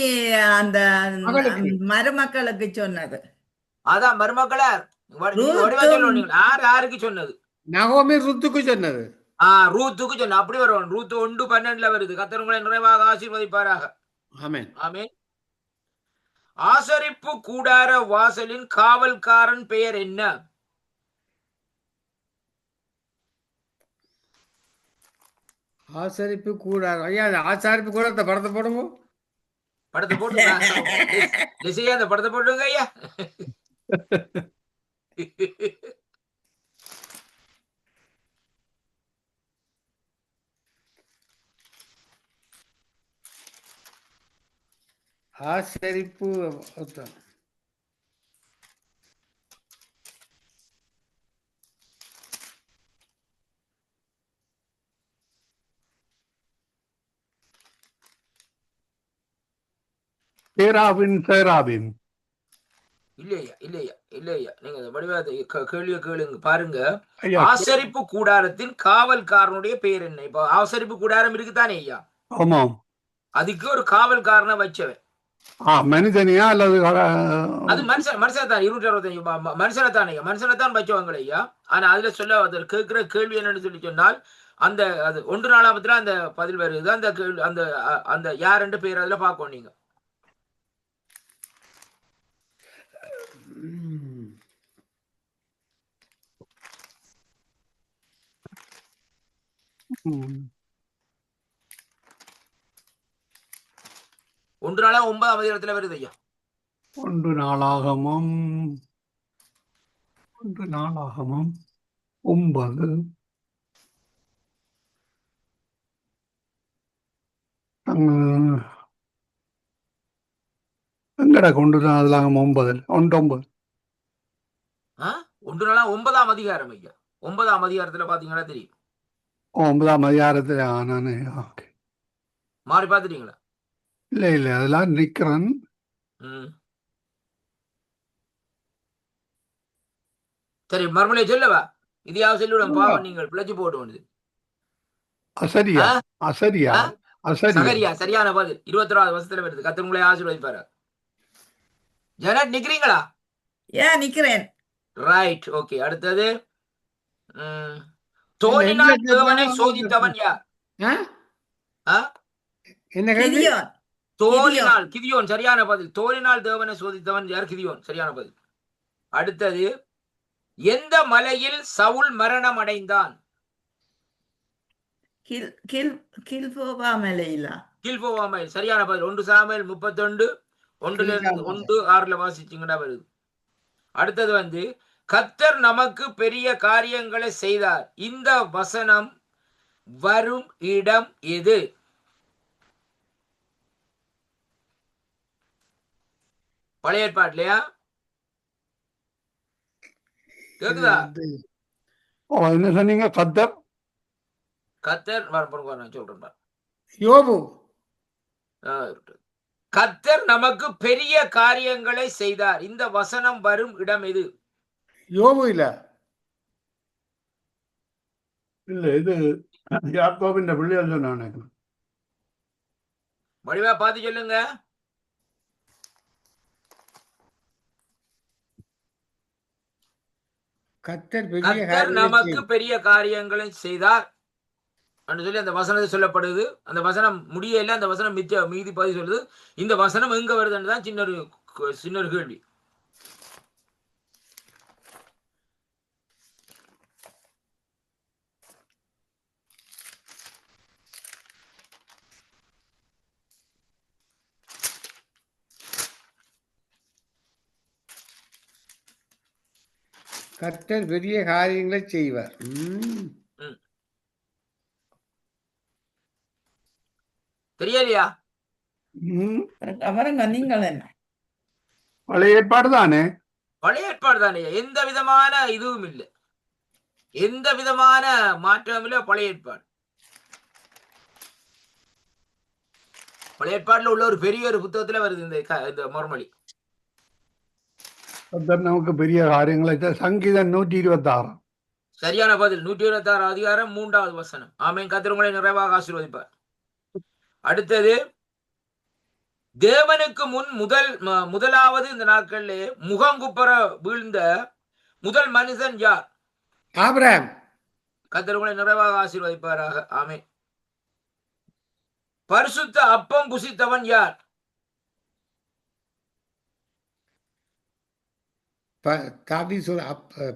அந்த மகளுக்கு. மருமக்களுக்கு சொன்னது. அதான் மருமக்களார். வடிவா சொல்லணும். யார் யாருக்கு சொன்னது? நகோமி ருத்துக்கு சொன்னது. ரூத்துக்கு சொன்ன. அப்படி வரும். ரூத் 1:12 வருது. கர்த்தர் உங்களை நிறைவாக ஆசீர்வதிப்பாராக. ஆமென். ஆமென். ஆசரிப்பு கூடார வாசலின் காவல்காரன் பெயர் என்ன? ஆசரிப்பு கூடாது. ஐயா, அந்த ஆசாரிப்பு கூட இந்த படத்தை போடுங்க. படத்தை போட்டுங்க. அந்த படத்தை போட்டுங்க ஐயா. ஆசரிப்பு சேராபின். இல்லையா நீங்க வடிவாத கேள்வியை கேளுங்க பாருங்க. ஐயா, ஆசரிப்பு கூடாரத்தின் காவல்காரனுடைய பெயர் என்ன? இப்ப ஆசரிப்பு கூடாரம் இருக்குதானே ஐயா? ஆமாம். அதுக்கு ஒரு காவல்காரனை வச்சவன். மனிதனியா அல்லது அது மனுஷனத்தான். 265 மனுஷனத்தான் ஐயா. மனுஷனத்தான் வச்சவங்க ஐயா. ஆனா அதுல சொல்ல அதில் கேட்கிற கேள்வி என்னன்னு சொல்லி சொன்னால், அந்த அது 1 நாளாமத்துல அந்த பதில் வருது. அந்த அந்த அந்த யார் ரெண்டு பேர் அதுல பார்க்கணும் நீங்க. ஒன்று நாளா 9ஆம் அதிகாரத்துல வருது ஐயா. 1 நாளாகமம் 9 எங்கடா கொண்டு நாளாகமம் 9 19 1 நாளா 9ஆம் அதிகாரம் ஐயா. 9ஆம் அதிகாரத்துல பாத்தீங்கன்னா தெரியும். 9ஆம் அதிகாரத்துல நானு மாறி பாத்துட்டீங்களா? இல்ல அதெல்லாம் நிக்கிறேன். சரி, மறுமொழியை சொல்லவா? இதையாவது சொல்லிவிடும். பாவம், நீங்கள் பிழைச்சு போட்டு வேண்டியது. சகரியா சரியான பதில். 21வது வருஷத்துல வருது. கர்த்தர் உங்களை ஆசீர்வதிப்பாரு. ஜெனட் நிக்கிறீங்களா? நிக்கிறேன். Right, okay. அடுத்தது, தோலினால் தேவனை சோதித்தவன் யார்? என்ன தோலினால். கிதியோன் சரியான பதில். தோலினால் தேவனை சோதித்தவன் யார்? கிதியோன் சரியான பதில். அடுத்தது, எந்த மலையில் சவுல் மரணம் அடைந்தான்? கில்போவா மலையிலா? கில்போவா மலை சரியான பதில். 1 சாமுவேல் 31 1:6 வாசிச்சீங்கன்னா வருது. அடுத்தது வந்து, கர்த்தர் நமக்கு பெரிய காரியங்களை செய்தார். இந்த வசனம் வரும் இடம் எது? பழைய ஏற்பாட்டுலயா கேக்குதா? என்ன சொன்னீங்க? கத்தர் கத்தர் நான் சொல்றேன் பாரு. யோபு. கத்தர் நமக்கு பெரிய காரியங்களை செய்தார். இந்த வசனம் வரும் இடம் எது? யோபு இல்ல. இல்ல, இது யாக்கோபின் பிள்ளைகள் சொன்னாங்க. வடிவா பார்த்து சொல்லுங்க. கத்தர் நமக்கு பெரிய காரியங்களை செய்தார் என்று சொல்லி அந்த வசனத்தை சொல்லப்படுது. அந்த வசனம் முடியல, அந்த வசனம் மீதி பகுதி சொல்லுது. இந்த வசனம் எங்க வருதுன்னு தான் சின்ன ஒரு கேள்வி. கர்த்தர் பெரிய காரியங்களை செய்வார். தெரியலையா? அப்புறம் நீங்கள் என்ன? பழைய ஏற்பாடு தானே. பழைய ஏற்பாடு தானே. எந்த விதமான இதுவும் இல்லை, எந்த விதமான மாற்றமும் இல்லை. பழைய ஏற்பாடு, பழைய ஏற்பாடுல உள்ள ஒரு பெரிய ஒரு புத்தகத்துல வருது இந்த மறுமொழி. கத்தர் நமக்கு பெரிய காரியங்களை சங்கீதம் 126. சரியான பதில். 126 அதிகாரம் 3வது வசனம். ஆமென். கர்த்தர் உங்களை நிறைவாக ஆசீர்வதிப்பார். அடுத்தது, தேவனுக்கு முன் முதலாவது இந்த நாட்களிலே முகங்குப்புற வீழ்ந்த முதல் மனுஷன் யார்? ஆபிரகாம். கர்த்தர் உங்களை நிறைவாக ஆசீர்வதிப்பாராக. ஆமென். பரிசுத்த அப்பம் புசித்தவன் யார்?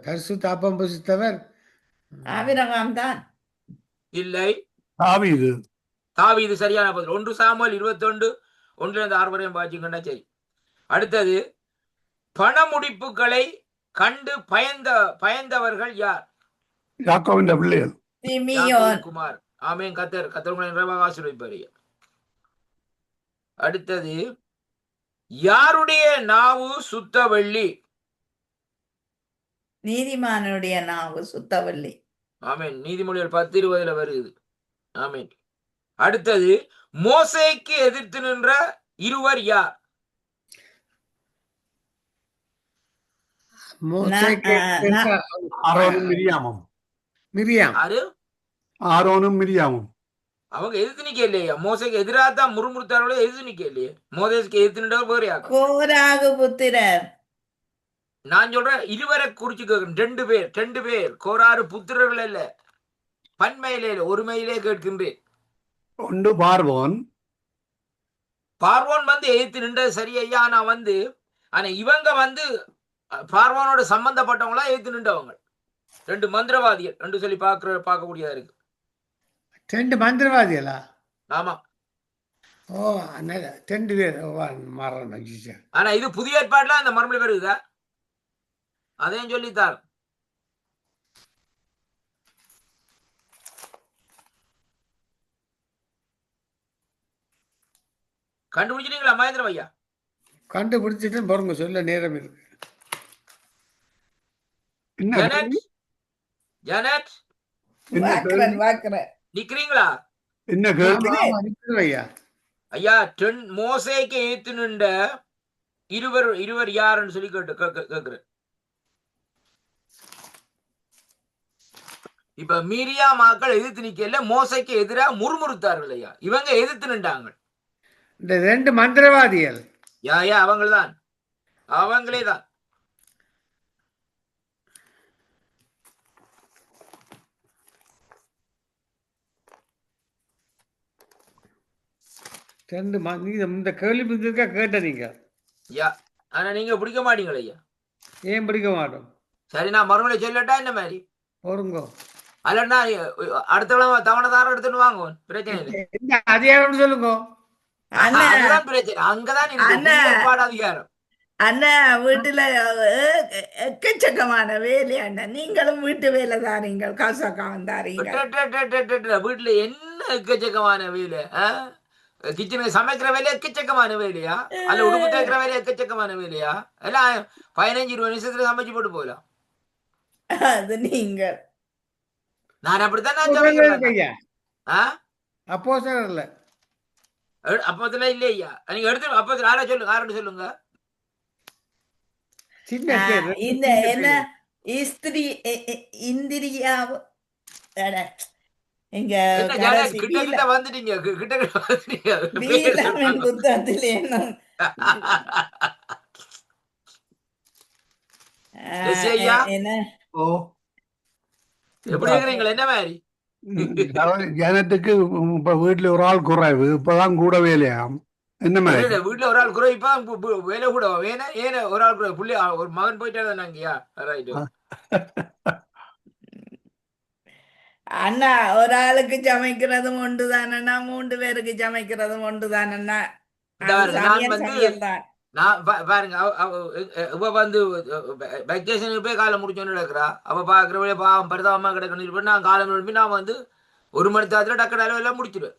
பரிசுத்த அப்பம் புசித்தவர் ஆபிரகாம் தான். இல்லை, தாவீது. தாவீது சரியான பதில். 1 சாமுவேல் 21 1-6 வரையும் வாசிக்கண்டா சரி. அடுத்தது, பணமுடிப்புகளை கண்டு பயந்தவர்கள் யார்? யாக்கோபின் பிள்ளைகள். சிமியோன். குமார். ஆமென். கர்த்தர் உங்களை நிறைவாக ஆசீர்வதிப்பார். அடுத்தது, யாருடைய நாவு சுத்த வெள்ளி? நீதிமானுடைய நாவு சுத்தவல்லி. ஆமென். நீதிமொழிகள் 10:20 வருது. ஆமென். அடுத்தது, மோசேக்கு எதிர்த்து நின்ற இருவர் யார்? ஆரோனும் மிரியாமும். ஆரோனும் மிரியாமும். அவங்க எதிர்த்து நிக்க இல்லையா? மோசைக்கு எதிராக தான் முறுமுறுத்தாரோட எதிர்த்து நிக்க இல்லையே. மோசேக்கு எதிர்த்து நின்றவர் வேற யார்? கோராகு புத்திரர். நான் சொல்றேன், இருவரை குறிச்சு கேட்கிறேன். 2 பேர். கோராறு புத்திரர்கள் அல்ல, பன்மையிலே ஒருமையிலே கேட்கின்றேன். ஒன்று பார்வோன். பார்வோன் எதிர்த்து நின்றது சரி ஐயா. ஆனா இவங்க பார்வோனோட சம்பந்தப்பட்டவங்களா எதிர்த்து நின்றவங்க. 2 மந்திரவாதிகள் என்று சொல்லி பார்க்கக்கூடியதா இருக்கு. 2 மந்திரவாதிகளா? ஆமா. ஓ, 2 பேர் மாறணும். ஆனா இது புதிய ஏற்பாடுல அந்த மறுமொழி வருதா? அதையும் சொல்லித்தார். கண்டுபிடிச்சிட்டீங்களா மகேந்திரம் ஐயா? கண்டுபிடிச்சிட்டு பாருங்க, சொல்ல நேரம் இருக்கு. ஜனட் நிக்கிறீங்களா? என்ன ஐயா? ஐயா, மோசேக்கு ஏத்து நின்ற இருவர் யாருன்னு சொல்லி கேக்குறேன். இப்ப மீரியா மக்கள் எதிர்த்து நிக்கல, மோசைக்கு எதிராக முறுமுறுத்தார்கள் ஐயா. இவங்க எதிர்த்து நின்றாங்க. இந்த 2 மந்திரவாதிகள் அவங்களே தான். இந்த கேள்வி கேட்ட நீங்க. ஆனா நீங்க பிடிக்க மாட்டீங்களா ஐயா? ஏன் பிடிக்க மாட்டோம்? சரி, நான் மறுமொழி சொல்லட்டா என்ன மாதிரி போருங்க? அல்லன்னா அடுத்த தவணைதாரம் எடுத்துன்னு வாங்க, பிரச்சனை இல்லை. அதிகாரம் சொல்லுங்க. பிரச்சனை அங்கதான் அதிகாரம். அண்ணா வீட்டுல எக்கச்சக்கமான வேலை அண்ணா. நீங்களும் வீட்டு வேலை தாரீங்க, காசாக்கா வந்தாரீங்க. வீட்டுல என்ன எக்கச்சக்கமான வேலை? கிச்சனுக்கு சமைக்கிற வேலையா எக்கச்சக்கமான வேலையா அல்ல உடுப்பு தைக்கிற வேலையா எக்கச்சக்கமான வேலையா எல்லாம் 15-20 நிமிஷத்துல சமைச்சு போட்டு போகலாம். அது நீங்கள் நான் அப்படித்தான் நான் அப்போஸ்தலர் இருக்கு சமைக்கிறேன். ஐயா. ஆஹ் அப்போஸ்தலர்ல அப்பத்துல இல்லையா நீங்க எடுத்து அப்பத்துல ஆட சொல்லுங்க, ஆரண்டு சொல்லுங்க. சின்ன பேர், ரெண்டு இந்த சின்ன என்ன பேர். இஸ்திரி இந்திரியா இங்க என்ன ஜாலியா கடைசி கிட்ட கிட்ட வந்துட்டீங்க, கிட்ட கிட்ட வந்துட்டீங்க. பேர் வீலமின் சொல்றாங்க. புத்தகத்தில் என்ன லெசி ஐயா என்ன ஓ எப்படி இருக்கிறீங்களா, என்ன மாதிரி? அதாவது ஜனத்துக்கு இப்ப வீட்டுல ஒரு ஆள் குறைவு, இப்பதான் கூட வேலையாம். என்ன மாதிரி இல்ல, வீட்டுல ஒரு ஆள் குறை இப்ப வேலை கூட வேணா ஏன ஒரு ஆள் குறை புள்ளி ஒரு மகன் போயிட்டா தானங்கய்யா. ரைட்டு. அண்ணா ஒரு ஆளுக்கு சமைக்கிறதும் ஒன்று தானண்ணா, 3 பேருக்கு சமைக்கிறதும் ஒன்று தானண்ணா. இந்த அது பாருங்க, நான் சமையல் வந்து சமையல் தான். நான் பாருங்க இவ வந்து வெக்கேஷனுக்கு போய் காலை முடிச்சோன்னு கிடக்குறா. அவ பாக்குற வழியா பாவம் பரிதாபமா கிடக்கணும். நான் காலம் எழுப்பி நான் வந்து 1 மணி நேரத்துல டக்கு எல்லாம் முடிச்சிடுவேன்.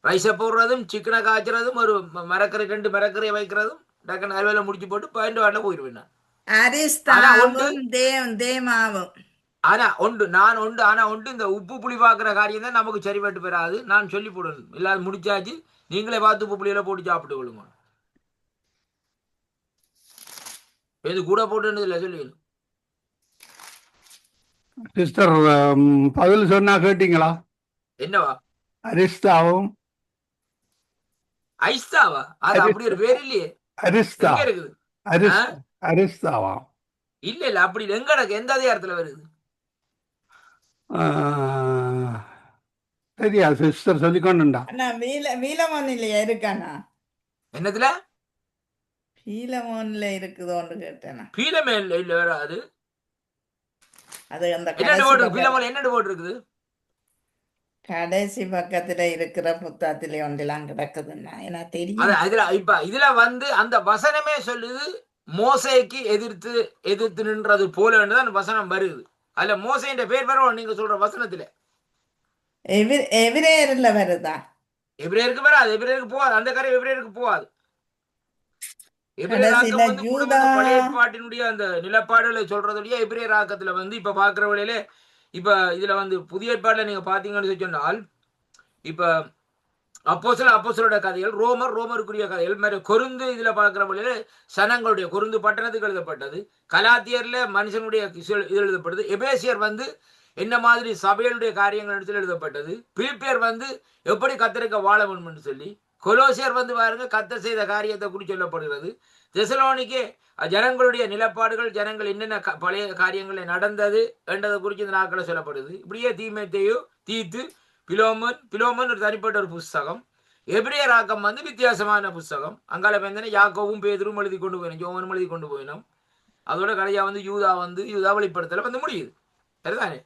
ரைஸை போடுறதும் சிக்கனை காய்ச்சறதும் ஒரு மரக்கரை 2 மரக்கரையை வைக்கிறதும் டக்குன்னு அலுவலை முடிச்சு போட்டு 12 வாட்டில் போயிடுவேன் நான். அரிஸ்தாவும் தேமாவும் ஆனா ஒன்று இந்த உப்பு புளி பாக்குற காரியம் தான் நமக்கு சரிபட்டு பெறாது. நான் சொல்லி போடணும், இல்லாத முடிச்சாச்சு, நீங்களே பார்த்து உப்பு புளியெல்லாம் போட்டு சாப்பிட்டு கொள்ளுங்க. எது கூட போட்டுன்னு இல்லை சொல்லிக்கணும். சிஸ்டர் பதில் சொன்னா கேட்டீங்களா? என்னவா? அரிஸ்தாவும் ஐஸ்தாவா? அது அப்படி ஒரு பேர் இல்லையே. அரிஸ்தா எங்க இருக்குது? அரிஸ்தாவா? இல்ல அப்படி எங்க எனக்கு எந்த அதிகாரத்துல வருது? சரியா சிஸ்டர் சொல்லிக்கொண்டுண்டா. அண்ணா வீலமோன்ல இருக்காண்ணா, என்னத்துல வீலமோன்ல இருக்குதோன்னு கேட்டேண்ணா. பீலமேல் இல்ல வராது. அது அந்த என்னென்ன போட்டு பீலமேல் என்னென்ன போட்டு இருக்குது? கடைசி பக்கத்துல இருக்கிற புத்தகத்திலே ஒன்றெல்லாம் கிடக்குதுன்னா எனக்கு தெரியும். இதுல வந்து அந்த வசனமே சொல்லுது, மோசைக்கு எதிர்த்து நின்றது போல தான் வசனம் வருது. அதுல மோசைன்ற பேர் வரும் நீங்க சொல்ற வசனத்துல. எபிரேயர்ல வருதா? எபிரேயருக்கு வராது, எபிரேயருக்கு போகாது, அந்த காரியம் எபிரேயருக்கு போகாது. கடைசியில யூதா பழைய ஏற்பாட்டினுடைய அந்த நிலப்பாடுகளை சொல்றதுடைய எபிரேயர் ஆக்கத்துல வந்து இப்ப பாக்குற வழியில இப்ப இதுல வந்து புதிய ஏற்பாடுல நீங்க பாத்தீங்கன்னு சொன்னால், இப்ப அப்போஸ்தலரோட கதைகள், ரோமருக்குரிய கதைகள் மாதிரி கொருந்து இதுல பார்க்கிற வழியில சனங்களுடைய கொருந்து பட்டணத்துக்கு எழுதப்பட்டது. கலாத்தியர்ல மனுஷனுடைய இது எழுதப்பட்டது. எபேசியர் வந்து என்ன மாதிரி சபைகளுடைய காரியங்கள் இடத்துல எழுதப்பட்டது. பிலிப்பியர் வந்து எப்படி கத்தரிக்க வாழ வேணும்னு சொல்லி, கொலோசியர் வந்து பாருங்க கத்தர் செய்த காரியத்தை குறித்து சொல்லப்படுகிறது. தெசலோனிக்கே ஜனங்களுடைய நிலப்பாடுகள், ஜனங்கள் என்னென்ன பழைய காரியங்களில் நடந்தது என்றதை குறித்து இந்த நாட்களை சொல்லப்படுது. இப்படியே தீமோத்தேயு, தீத்து, பிலோமன் ஒரு தனிப்பட்ட ஒரு புஸ்தகம். எபிரேயர் ஆக்கம் வந்து வித்தியாசமான புஸ்தகம். அங்கால பார்த்தீங்கன்னா யாக்கோவும் பேதுரும் எழுதி கொண்டு போயிடும், யோவனும் எழுதி கொண்டு போயிடும். அதோட கடையா வந்து யூதா வெளிப்படுத்தல வந்து முடியுது. சரிதானே?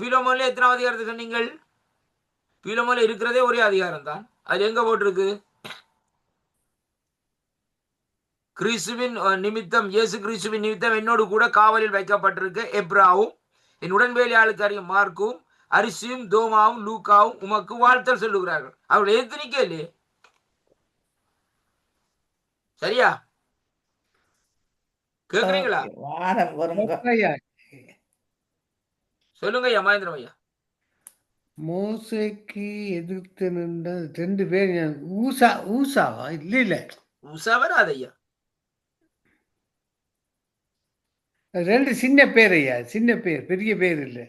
பீலோமோன்ல எத்தனாவது அதிகாரத்தை சொன்னீங்கள்? பீலோமோன்ல இருக்கிறதே ஒரே அதிகாரம் தான். அது எங்க போட்டிருக்கு? கிறிஸ்துவின் நிமித்தம், இயேசு கிறிஸ்துவின் நிமித்தம் என்னோடு கூட காவலில் வைக்கப்பட்டிருக்க எப்ராவும் என் உடன்வேலையாளுக்காரியும் மார்க்கும் அரிசியும் தோமாவும் லூக்காவும் உமக்கு வாழ்த்தல் சொல்லுகிறார்கள். அவர்கள் எத்தனைக்கே இல்லையே. சரியா? கேக்குறீங்களா? சொல்லுங்க ஐயா, மகேந்திரம் ஐயா. மோசைக்கு எதிர்த்து நின்ற 2 பேர் ஊசாவா? இல்ல ஊசா வராது ஐயா. 2 சின்ன பேர் ஐயா, சின்ன பேர், பெரிய பேர் இல்ல.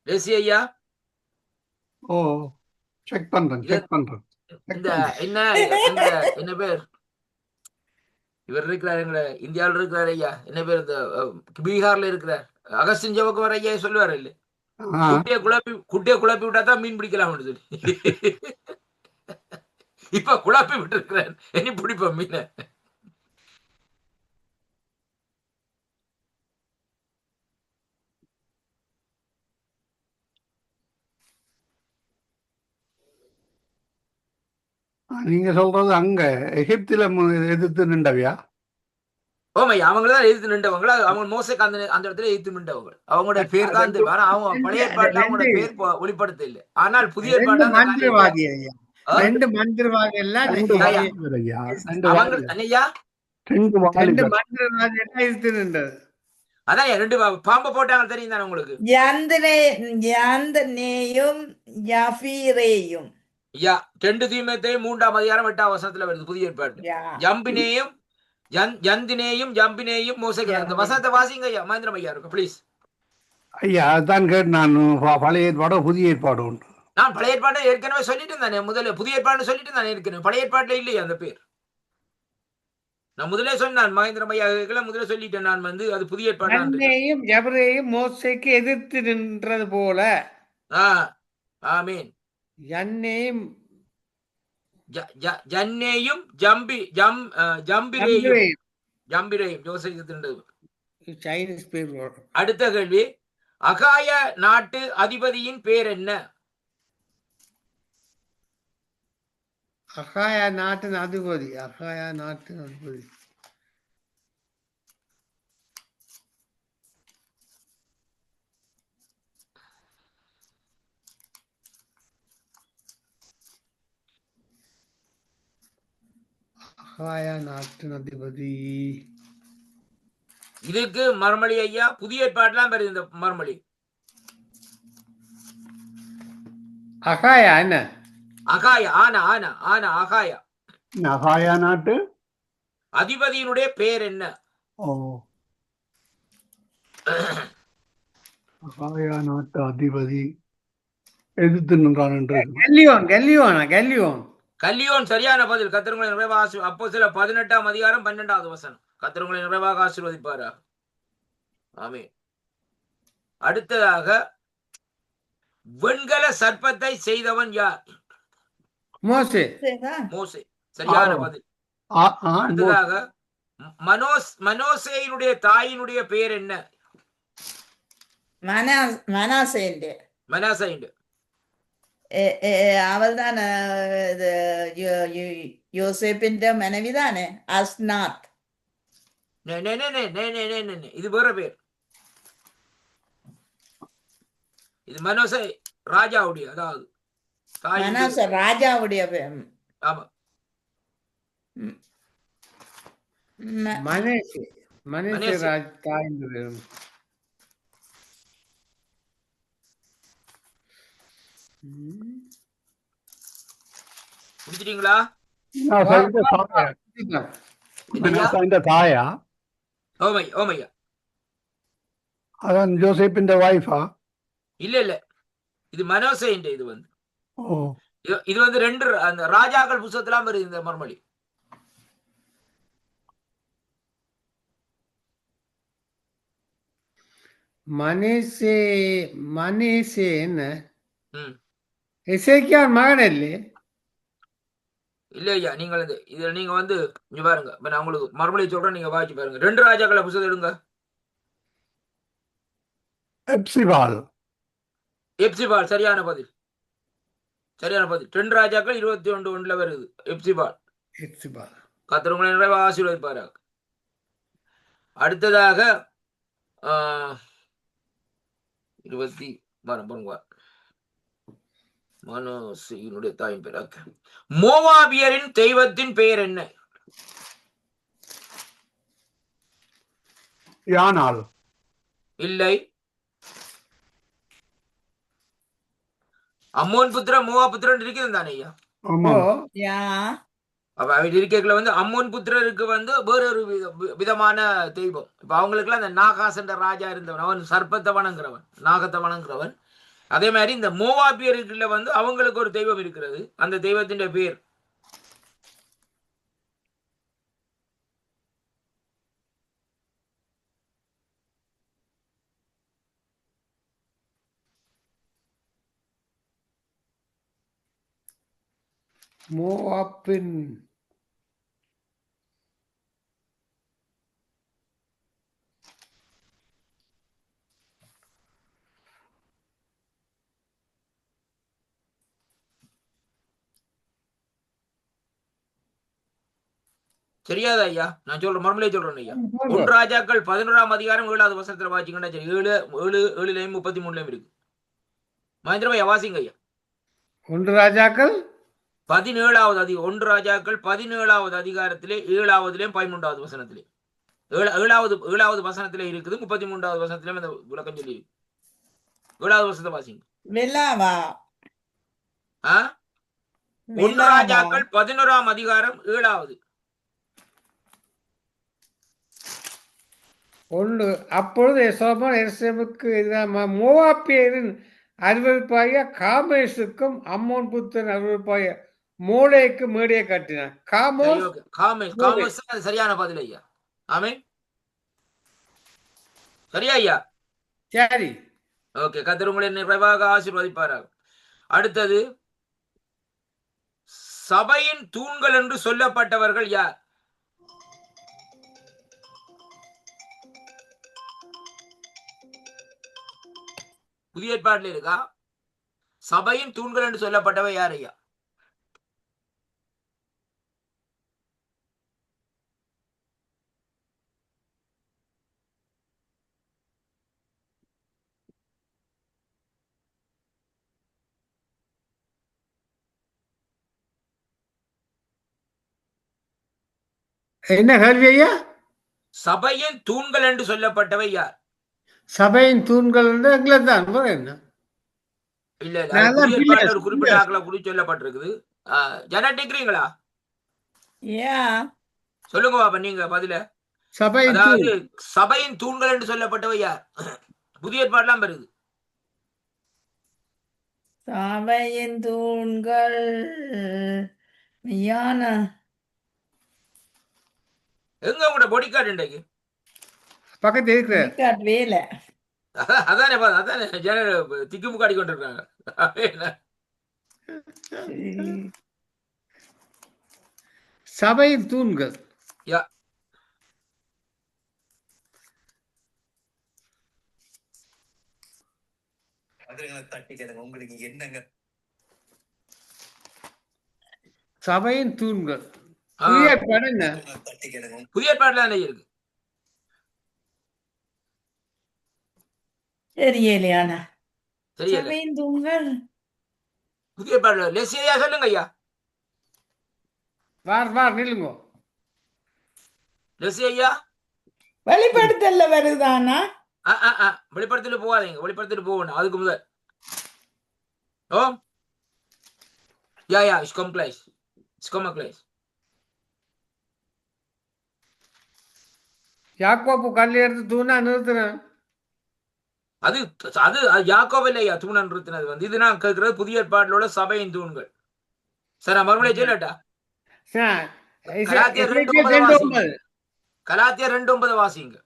லெசி ஐயா. ஓ செக் பண்றேன். இந்த என்ன பேர் இவர் இருக்கிறார், எங்க இந்தியாவில் இருக்கிறார் ஐயா. என்ன பேர்? இந்த பீகார்ல இருக்கிறார் அகஸ்டின் ஜெபக்குமார் ஐயா சொல்லுவார் இல்ல, குட்டிய குழப்பி விட்டா தான் மீன் பிடிக்கலாம்னு சொல்லி. இப்ப குழப்பி விட்டு இருக்கிறார், இனி பிடிப்போம் மீனை. நீங்க சொல்றது அங்க எகிப்தில எதிர்த்து நின்றவையா? ஓமையா அவங்கள தான் எதிர்த்து நின்றவங்க. அவங்க மோசைக்கு அந்த அந்த இடத்துல எதிர்த்து நின்றவங்க. அவங்களுடைய பேர் தான் தெரியும். ஆனா அவங்க பழைய ஏற்பாட்டுல அவங்களோட பேர் வெளிப்படுத்த இல்லை. ஆனால் புதிய ரெண்டு ஏற்பாட்டுல அந்த காரியத்தை மந்திரவாதி ஐயா, ரெண்டு மந்திரவாதி எல்லாம் ரெண்டு ஐயா, வாலிபர் ஐயா, ரெண்டு அவங்க வாலிபர், அண்ணையா ரெண்டு ரெண்டு வாலிபர். மந்திரவாதி எல்லாம் இழுத்து நின்றது. அதான் ரெண்டு பாம்பை போட்டாங்க தெரியும் தானே உங்களுக்கு. யந்தனேயும் யஃபீரேயும். ஐயா 2 தீமோத்தேயு 3ஆம் அதிகாரம் 8ஆம் வசனத்துல வருது புதிய ஏற்பாடு. யா. ஜம்பினேயும் ஜந்தினேயும் மோசைக்கு அந்த வசனத்தை வாசிங்க ஐயா. மகேந்திரம் ஐயா இருக்கு ப்ளீஸ். ஐயா அதான் கேட்டு நான் பழைய ஏற்பாடோ புதிய ஏற்பாடு உண்டு. நான் பழைய ஏற்பாட்டை ஏற்கனவே சொல்லிட்டு தானே, முதல்ல புதிய ஏற்பாடு சொல்லிட்டு தானே ஏற்கனவே. பழைய ஏற்பாட்டுல இல்லையா அந்த பேர்? நான் முதலே சொன்னேன் மகேந்திரம் ஐயா முதல்ல சொல்லிட்டேன் நான் வந்து அது புதிய ஏற்பாடு. அன்னையும் எவரையும் மோசைக்கு எதிர்த்து நின்றது போல ஆமீன். என்னையும் ஜன்னேயும் ஜம்பிரேயும் யோசிக்கின்றது. சைனீஸ் பேர். அடுத்த கேள்வி, அகாய நாட்டு அதிபதியின் பேர் என்ன? அகாயா நாட்டின் அதிபதி. அகாயா நாட்டின் அதிபதி அகாயா நாட்டின் அதிபதி இதுக்கு மறுமொழி ஐயா. புதிய ஏற்பாடுலாம் வருது இந்த மறுமொழி. அகாயா என்ன? அகாயா ஆனா ஆனா ஆனா அகாயா அகாயா நாட்டு அதிபதியினுடைய பேர் என்ன? ஓ அகாயா நாட்டு அதிபதி எதிர்த்து நின்றான் என்று. கல்லியோன் சரியான பதில். கர்த்தர் நிறைவாக அப்போஸ்தலர் 18ஆம் அதிகாரம் 12வது வசனம். கர்த்தர் நிறைவாக ஆசீர்வதிப்பாரா. ஆமென். அடுத்ததாக, வெண்கல சர்ப்பத்தை செய்தவன் யார்? மோசே. மோசே சரியான பதில். அடுத்ததாக, மனோசேயினுடைய தாயினுடைய பேர் என்ன? மனாசைண்டு. അവൾதான் യോസേപ്പിന്റെ മനവിതാണ് അസ്നാത്ത്. இது வேற பேர். இது மனோசை ராஜாவுடைய, அதாவது மனோச ராஜாவுடைய பேர். ஆமா. மனேசே ராஜ் தாயின் பேர். முடிச்சிட்டீங்களா? தாயா? ஓமையா. அதான் ஜோசேப்பிന്റെ വൈഫാ? இல்ல இது மனோசேயின். இது வந்து ஓ இது வந்து 2 அந்த ராஜாக்கள் புத்தகத்திலாம் வருது இந்த மறுமொழி. மனேசே என்ன? எசேக்கியாவின் மகன் இல்லையே? இல்ல ஐயா, நீங்கள் இதுல நீங்க வந்து இங்க பாருங்க. நான் உங்களுக்கு மறுமொழி சொல்றேன், நீங்க வாசிச்சு பாருங்க. 2 ராஜாக்களை புத்தகம் எடுங்க. எப்சிபால் சரியான பதில். 2 ராஜாக்கள் 21:1 வருது. எப்சிபால். கர்த்தர் உங்களை நிறைவாக ஆசீர்வதிப்பாராக. அடுத்ததாக 20 மனோசேயினுடைய தாயின் பேர். மோவாபியரின் தெய்வத்தின் பெயர் என்ன? யானால். இல்லை. அம்மோன் புத்திர மோவா புத்திரன் இருக்குது தானே ஐயா? அப்ப அவங்க இருக்கைகளை வந்து அம்மோன் புத்திரருக்கு வந்து வேறொரு விதமான தெய்வம். இப்ப அவங்களுக்கு எல்லாம் அந்த நாகாசன்ற ராஜா இருந்தவன், அவன் சர்ப்பத்தை வணங்குறவன், நாகத்தை வணங்குறவன். அதே மாதிரி இந்த மோவாபியருக்குள்ள வந்து அவங்களுக்கு ஒரு தெய்வம் இருக்கிறது. அந்த தெய்வத்தின் பேர் மோவாபின் சரியாதா ஐயா? நான் சொல்றேன், மறுமொழியே சொல்றேன் ஐயா. போங்க. 1 ராஜாக்கள் 11ஆம் அதிகாரம் 7வது வசனத்துல வாசிங்கன்னா சரி. 7:7லயும் 33லயும் இருக்கு. மகேந்திரம் ஐயா வாசிங்க ஐயா. 1 ராஜாக்கள் 1 ராஜாக்கள் 17வது அதிகாரத்திலே 7வதுலயும் 13வது வசனத்திலே 7வது வசனத்திலே இருக்குது. 33வது வசனத்திலே அந்த விளக்கம் சொல்லி இருக்கு. 7வது வசனத்தை வாசிங்க. விலாவா? ஆ? 1 ராஜாக்கள் 11ஆம் அதிகாரம் 7வது. 1 அப்பொழுது யெரொபெயாம் எருசலேமுக்கு எதிராக மோவாபியரின் அருவருப்பாகிய காமேசுக்கும் அம்மோன் புத்திரன் அருவருப்பாகிய மோளேக்கு மேடையை கட்டினான். சரி, ஓகே. காமேஸ் தான் அது சரியான பதில் ஐயா. ஆமென். சரியா ஐயா? சரி. ஓகே. கர்த்தர் உங்களை நிறைவாக ஆசீர்வதிப்பாராக. அடுத்தது, சபையின் தூண்கள் என்று சொல்லப்பட்டவர்கள் யார்? புதிய ஏற்பாட்டில் இருக்கா? சபையின் தூண்கள் என்று சொல்லப்பட்டவை யார் ஐயா? என்ன கேள்வி ஐயா? சபையின் தூண்கள் என்று சொல்லப்பட்டவை யார்? சபையின் தூண்கள் எங்களுக்கு தான் என்ன? இல்ல இல்ல, அது புதிய ஏற்பாட்டில் ஒரு குறிப்பிட்ட ஆக்களை குறித்து சொல்லப்பட்டிருக்குது. ஜனட்டிக்கிறீங்களா? யா சொல்லுங்க பாப்பா நீங்க பதில. சபையின் அதாவது சபையின் தூண்கள் என்று சொல்லப்பட்டவை யார்? புதிய ஏற்பாடுலாம் வருது. சபையின் தூண்கள் மெய்யான எங்க உங்களோட பொடி கார்டு இன்றைக்கு? பக்கத்து இருக்கிற வெளிக்காட்டு வேலை. அதானே அதானே திக்குமுக்காடி கொண்டிருக்காங்க. சபையின் தூண்கள் யா, உங்களுக்கு என்னங்க சபையின் தூண்கள் ஆ, புதிய ஏற்பாடு என்ன? தட்டி கேளுங்க. புதிய ஏற்பாடுல என்ன இருக்கு? தெரியலையானா தெரியல. சபையின் தூண்கள் புதிய ஏற்பாடுல லெசியா சொல்லுங்க ஐயா. வார் நில்லுங்க. லெசி ஐயா. வெளிப்படுத்தல வருதானா? வெளிப்படுத்திட்டு போகாதீங்க, வெளிப்படுத்திட்டு போகணும். அதுக்கு முதல் ஓ யா ஸ்கொம்க்ளைஸ் யாக்கோப்பு கல்லை எடுத்து தூணா நிறுத்தினேன். அது அது யாக்கோபு இல்லையா தூணன் நிறுத்தினது வந்து. இது நான் கேட்கிறது புதிய ஏற்பாட்டில் உள்ள சபையின் தூண்கள். சார் நான் மறுபடியும் சொல்லட்டா? கலாத்தியர் 2:9 கலாத்தியர் 2:9 வாசிங்க.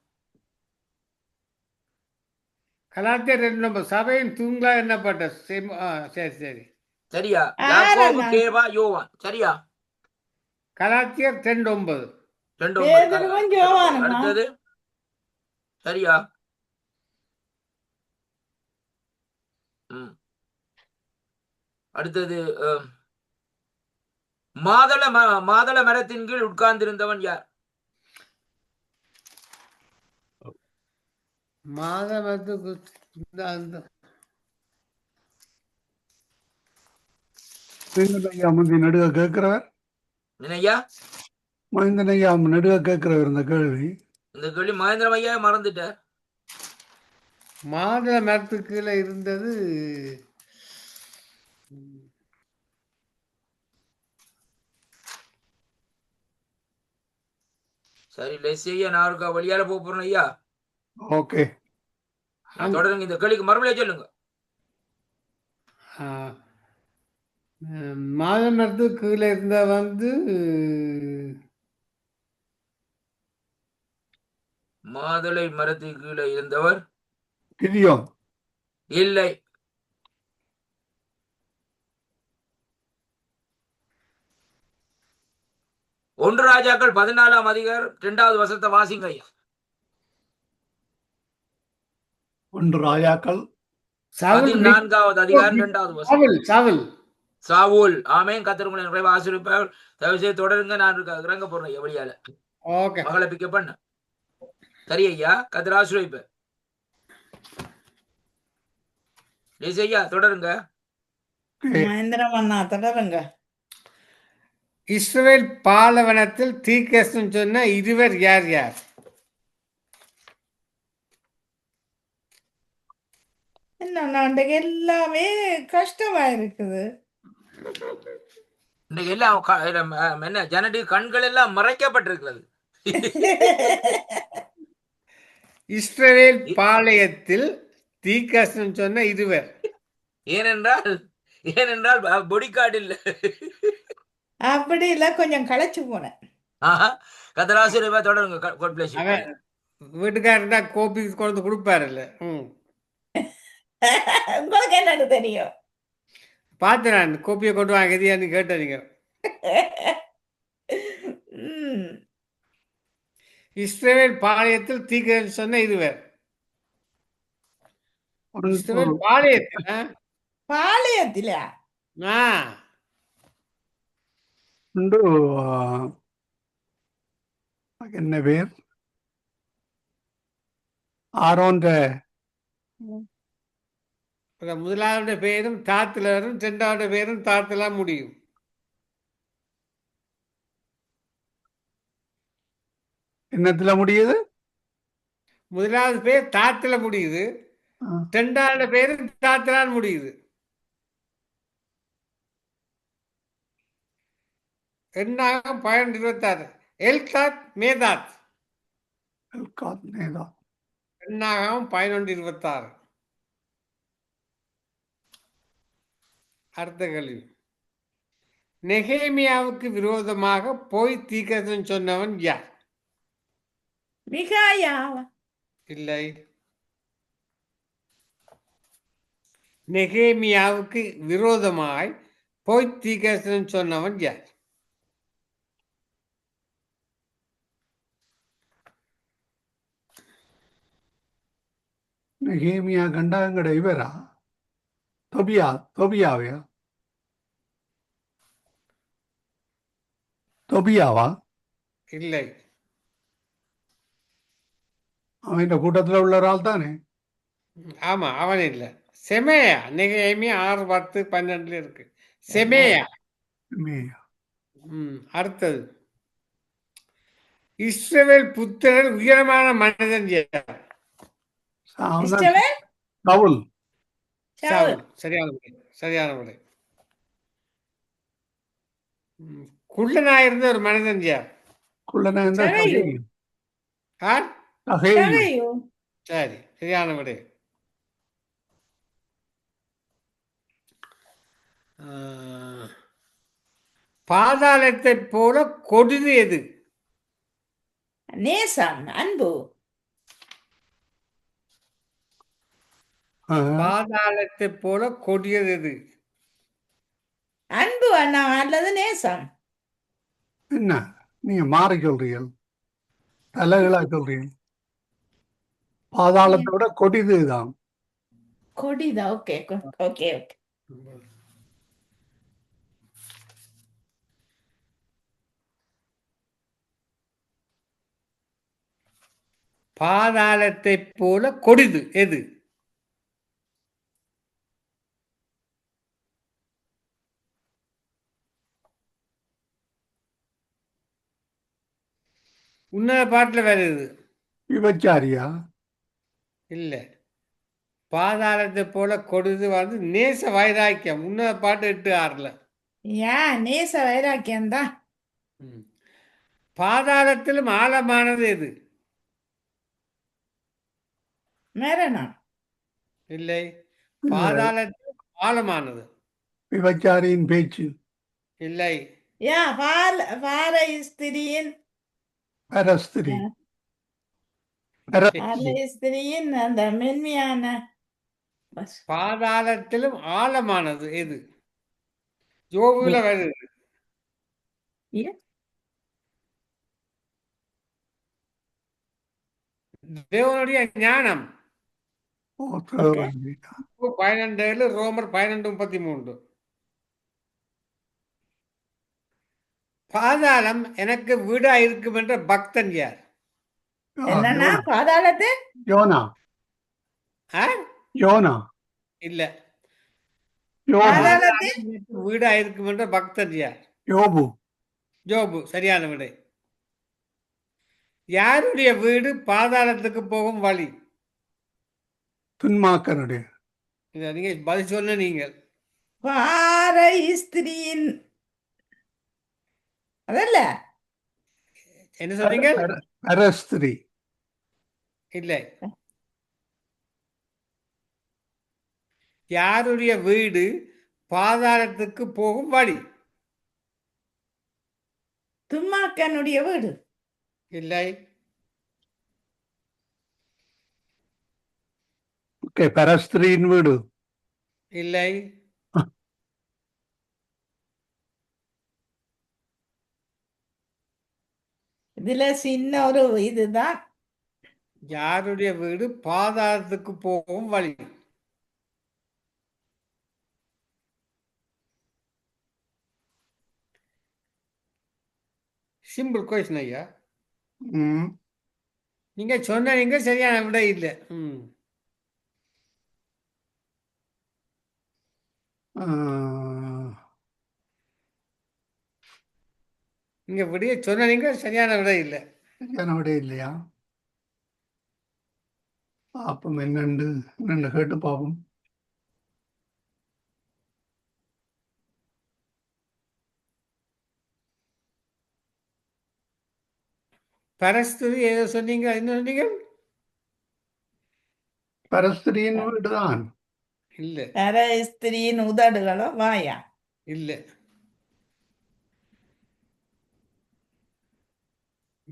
கலாத்தியர் 2:9 சபையின் தூண்களா என்னப்பட்ட சரி சரி சரியா? யாக்கோபு, கேபா, யோவான். சரியா? கலாத்தியர் 2:9 பேதுருவும் யோவானுமா? அடுத்தது சரியா? அடுத்தது மாதள மரத்தின் கீழ் உட்கார்ந்திருந்தவன் யார்? மாதவத்துக்கு ஐயா முந்தி நடுக கேட்கிறவர், ஐயா மஹிந்தன் ஐயா நடுக கேட்கிறவர் இந்த கேள்வி. இந்த கேள்வி மகேந்திரம் ஐயா மறந்துட்டார். மாதள மரத்துக்கு கீழே இருந்தது சரி லெசி ஐயா, நான் இருக்கா வழியால போறேன் ஐயா. ஓகே, தொடருங்க. இந்த கேள்விக்கு மறுபடியும் சொல்லுங்க. மாதள மரத்துக்கு கீழே இருந்த வந்து மாதுளை மரத்துக்கு கீழே இருந்தவர் கிதியோன். இல்லை. ஒன்று ராஜாக்கள் 14ஆம் அதிகாரம் 2வது வசனத்தை வாசிங்க ஐயா. 1 ராஜாக்கள் 14வது அதிகாரம் 2வது வசனம். சாவூல். ஆமேன். கர்த்தர் உங்களை நிறைவாக ஆசீர்வதிப்பார். தயவு செய்து தொடருங்க. நான் இறங்க போறேன் வழியால. ஓகே. மகளை பிக்கப் பண்ண. சரி ஐயா. கர்த்தர் ஆசீர்வதிப்பார். ஜெய்ஸ் ஐயா தொடருங்க. மகேந்திரம் அண்ணா தொடருங்க. இஸ்ரவேல் பாலைவனத்தில் தீர்க்கதரிசனம் சொன்ன இருவர் யார் யார்? என்ன அன்றைக்கு எல்லாமே கஷ்டமா இருக்குது. இன்னைக்கு எல்லாம் என்ன ஜனடி கண்கள் எல்லாம் மறைக்கப்பட்டிருக்கிறது. இஸ்ரவேல் பாளையத்தில் தீர்க்கதரிசனம் சொன்ன இருவர். ஏனென்றால் பொடிகார்டு இல்ல. அப்படி இல்ல, கொஞ்சம் களைச்சு போனேன். கர்த்தர் ஆசீர்வதிப்பார். தொடருங்க. God bless you. அவன் வீட்டுக்காரர்டா கோபி கொண்டு கொடுப்பாருல்ல. உங்களுக்கு என்னன்னு தெரியும்? பார்த்து நான் கோப்பியை கொண்டு வாங்க எதியான்னு கேட்டேன். நீங்க இஸ்ரவேல் பாளையத்தில் தீர்க்கதரிசனம் சொன்ன இருவர். இஸ்ரவேல் பாளையத்தில் பாளையத்திலா? ഉണ്ട് என்ன பேர் ஆரோன்ற முதலாவது பேரும் தாத்துல வரும், இரண்டாவது பேரும் தாத்துல முடியும். என்னத்துல முடியுது? முதலாவது பேர் தாத்துல முடியுது, இரண்டாவது பேரும் தாத்தலால் முடியுது. எண்ணாகம் 12:26. எல்காத் மேதாத். எண்ணாகம் 11:26. அடுத்த கேள்வி. நெகேமியாவுக்கு விரோதமாக போய் தீர்க்கதரிசனம் சொன்னவன் யார்? மிகாயா. இல்லை. நெகேமியாவுக்கு விரோதமாய் போய் தீர்க்கதரிசனம் சொன்னவன் யார்? நெகேமியா கண்டாங்கட இவரா? தொபியாவையா? தொபியாவா? இல்லை. அவன் கூட்டத்தில் உள்ள ஆள் தானே? ஆமா, அவன் இல்லை. செமேயா. நெகேமியா 6:10-12 இருக்கு. செமேயா. அடுத்தது. இஸ்ரவேல் புத்திரர் உயரமான மனிதன் யார்? சவுல். சரியான விடை. குள்ளனாயிருந்த ஒரு மனிதன் யார்? சரி, சரியான விடை. பாதாளத்தை போல கொடிது எது? நேசம், அன்பு. பாதாளத்தை போல கொடியது எது? அன்பு அண்ணா அல்லது நேசம். என்ன நீங்க மாறி சொல்றீர்கள், தலைகளா சொல்றீங்க. பாதாளத்தை விட கொடிதுதான். கொடிதா? Okay okay okay. பாதாளத்தை போல கொடிது எது? உன்னத பாட்டுல வேற எது? விபச்சாரியா? இல்ல. பாதாளத்தை போல கொடிது வந்து நேச வைராக்கியம். உன்னத பாட்டு 8:6. ஏன் நேச வைராக்கியம் தான். பாதாளத்திலும் ஆழமானது எது? மரணம். இல்லை. பாதாளத்திலும் ஆழமானது விபச்சாரியின் பேச்சு. இல்லை. ஸ்திரியின் அந்த மென்மையான. பாதாளத்திலும் ஆழமானது எது? யோபுல வருது. தேவனுடைய ஞானம். 12 ரோமர் 12:33. பாதாளம் எனக்கு வீடா இருக்கும் என்ற பக்தன் யார்? என்னன்னா பாதாளத்து யோனா ஆ? யோனா இல்ல. யோபு பாதாளத்து பாதாளம் எனக்கு வீடா இருக்கும் என்ற பக்தன் யார்? யோபு யோபு. சரியான விடை. யாருடைய வீடு பாதாளத்துக்கு போகும் வழி? துன்மாக்கனுடைய இதை நீங்க பதில் சொன்ன நீங்கள். பாறை ஸ்திரீயின் அதல்ல என்ன சொன்னீங்க? பரஸ்திரி இல்லை. யாருடைய வீடு பாதாளத்துக்கு போகும் வழி? துன்மார்க்கனுடைய வீடு. இல்லை. ஓகே பரஸ்திரியின் வீடு இல்லை. இதுல சின்ன ஒரு இதுதான். யாருடைய வீடு பாதாளத்துக்கு போகும் வழி? சிம்பிள் கொஸ்டின் ஐயா. ம், நீங்க சொன்னீங்க சரியான விடை இல்லை. ஆ, நீங்க விடைய சொன்னீங்க சரியான விடை இல்லை. சரியான விட இல்லையா? அப்போ என்னண்டு கேட்டு பார்ப்போம். பரஸ்துதி ஏதோ சொன்னீங்க. என்ன சொன்னீங்க? பரஸ்திரியின் வீடு தான். இல்லை. வேற ஸ்திரீயின் உதடுகளோ வாயா. இல்லை.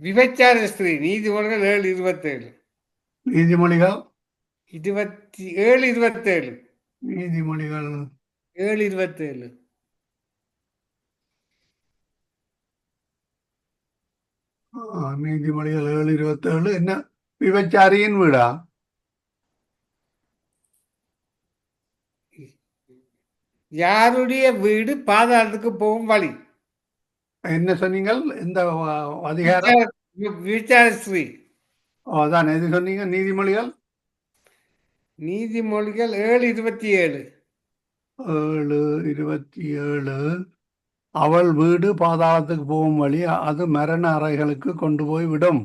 விபச்சார ஸ்திரீ. நீதிமொழிகள் 7:27. நீதிமொழிகள் 27:27. நீதிமொழிகள் 7:27. நீதிமொழிகள் 7:27 என்ன விபச்சாரியின் வீடா? யாருடைய வீடு பாதாளத்துக்கு போகும் வழி? என்ன சொன்னீங்கள்? இந்த அதிகாரம் விபச்சார ஸ்திரீ. அதான் எது சொன்னீங்க? நீதிமொழிகள் நீதிமொழிகள் 7:27. 7:27 அவள் வீடு பாதாளத்துக்கு போகும் வழி அது மரண அறைகளுக்கு கொண்டு போய் விடும்.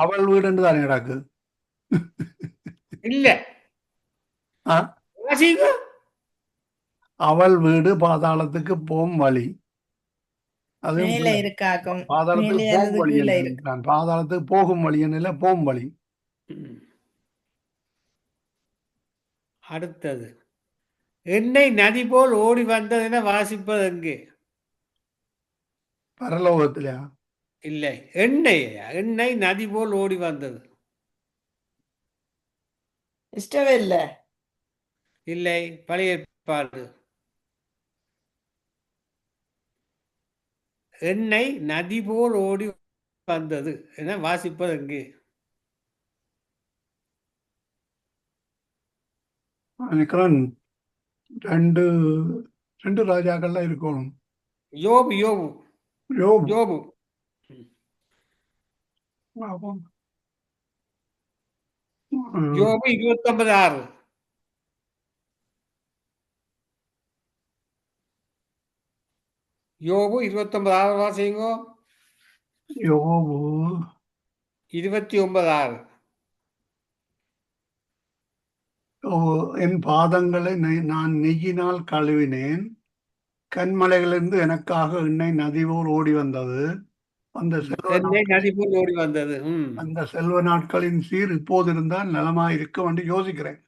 அவள் வீடு தானே கிடக்கு. இல்ல. ஆ? வாசிங்க. அவள் வீடு பாதாளத்துக்கு போகும் வழி அது மேல இருக்காக்கும். பாதாளத்துக்கு மேலே போகும் அல்லது வழி கீழே என்று இருக்கு. இருக்கிறான். பாதாளத்துக்கு போகும் வழி என்ன போகும் வழி. அடுத்தது எண்ணெய் நதி போல் ஓடி வந்ததென வாசிப்பது எங்கே? பரலோகத்திலயா? இல்லை. எண்ணெய் நதி போல் ஓடி வந்தது. இஷ்டவே இல்ல. இல்லை. பழைய ஏற்பாடு. எண்ணெய் நதி போல் ஓடி வந்தது என வாசிப்பது எங்கே? நினைக்கிறேன் ரெண்டு ராஜாக்கள்லாம் இருக்கணும். யோபு. யோபு. யோபு. யோபு. ஆமாம். யோபு 29:6. யோபு 29:6 வாசிங்கோ. யோபு 29:6. என் பாதங்களை நான் நெய்யினால் கழுவினேன், கண்மலைகளிலிருந்து எனக்காக எண்ணெய் நதி போல் ஓடி வந்தது. எண்ணெய் நதி போல் ஓடி வந்தது. அந்த செல்வ நாட்களின் சீர் இப்போது இருந்தால் நலமாயிருக்கும் என்று யோசிக்கிறேன்.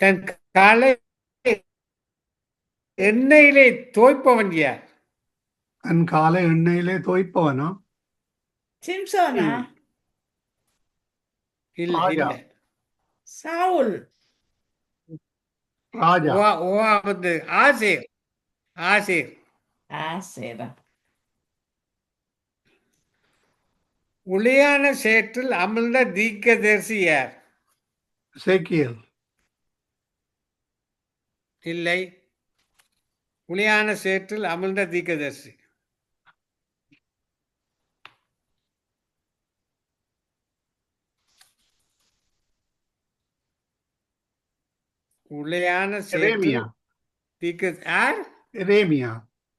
தன் காலை எண்ணெயிலே தோய்ப்பவன் யார்? தன் காலை எண்ணெயிலே தோய்ப்பவனா? சிம்சோனா? இல்ல. இல்ல. சவுல்? ராஜா? ஆசேர். ஆசேர். ஆசேரா. உளையான சேற்றில் அமிழ்ந்த தீர்க்கதரிசி யார்? எசேக்கியேல். இல்லை. புலியான சேற்றில் அமிழ்ந்த தீர்க்கதரிசி. உளையான சேற்றில் எரேமியா யார்? எரேமியா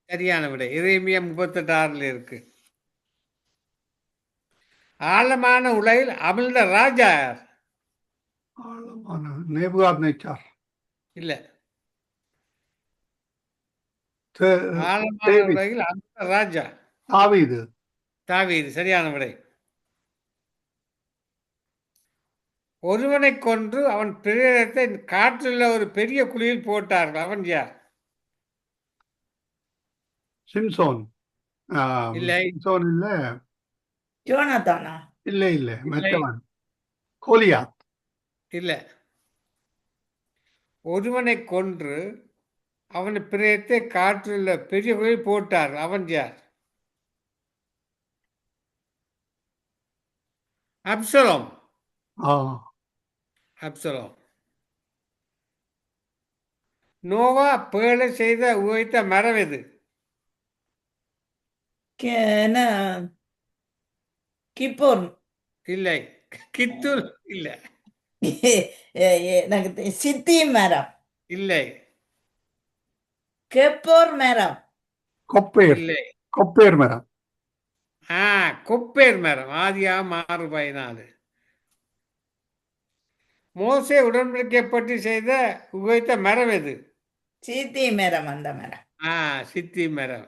சரியான விடை. எரேமியா 38:6 இருக்கு. ஆழமான உலையில் அமிழ்ந்த ராஜா யார்? ஆழமான நேபுகாத்நேச்சார். இல்ல. தே- ஆழமான டேவிட். உலகில் அமிழ்ந்த ராஜா தாவீது. தாவீது. சரியான விடை. ஒருவனை கொன்று அவன் பிரேதத்தை காற்றில் ஒரு பெரிய குழியில் போட்டார்கள். அவன் யார்? சிம்சோன். இல்லை. சிம்சோன் இல்ல ஜோனாதானா? இல்ல மற்றவன் கோலியாத். இல்ல. ஒருவனை கொன்று அவன் பிரேதத்தை காற்றில் பெரிய குழியில் போட்டார்கள். அவன் யார்? அப்சலோம். ஆ, அப்சலோம். நோவா பேழை செய்த உழைத்த மரம் எது? என்ன கிப்போர்? இல்லை. கித்துல். இல்ல. எனக்கு சித்தி மரம். இல்லை. கெப்போர் மரம். கொப்பேர். இல்லை. கொப்பேர் மரம். கொப்பேர் மரம். ஆதியா 6:14. மோசே உடன்படிக்கைப்பட்டு செய்த உகைத்த மரம் எது? சித்தி மரம். அந்த மரம். சித்தி மரம்.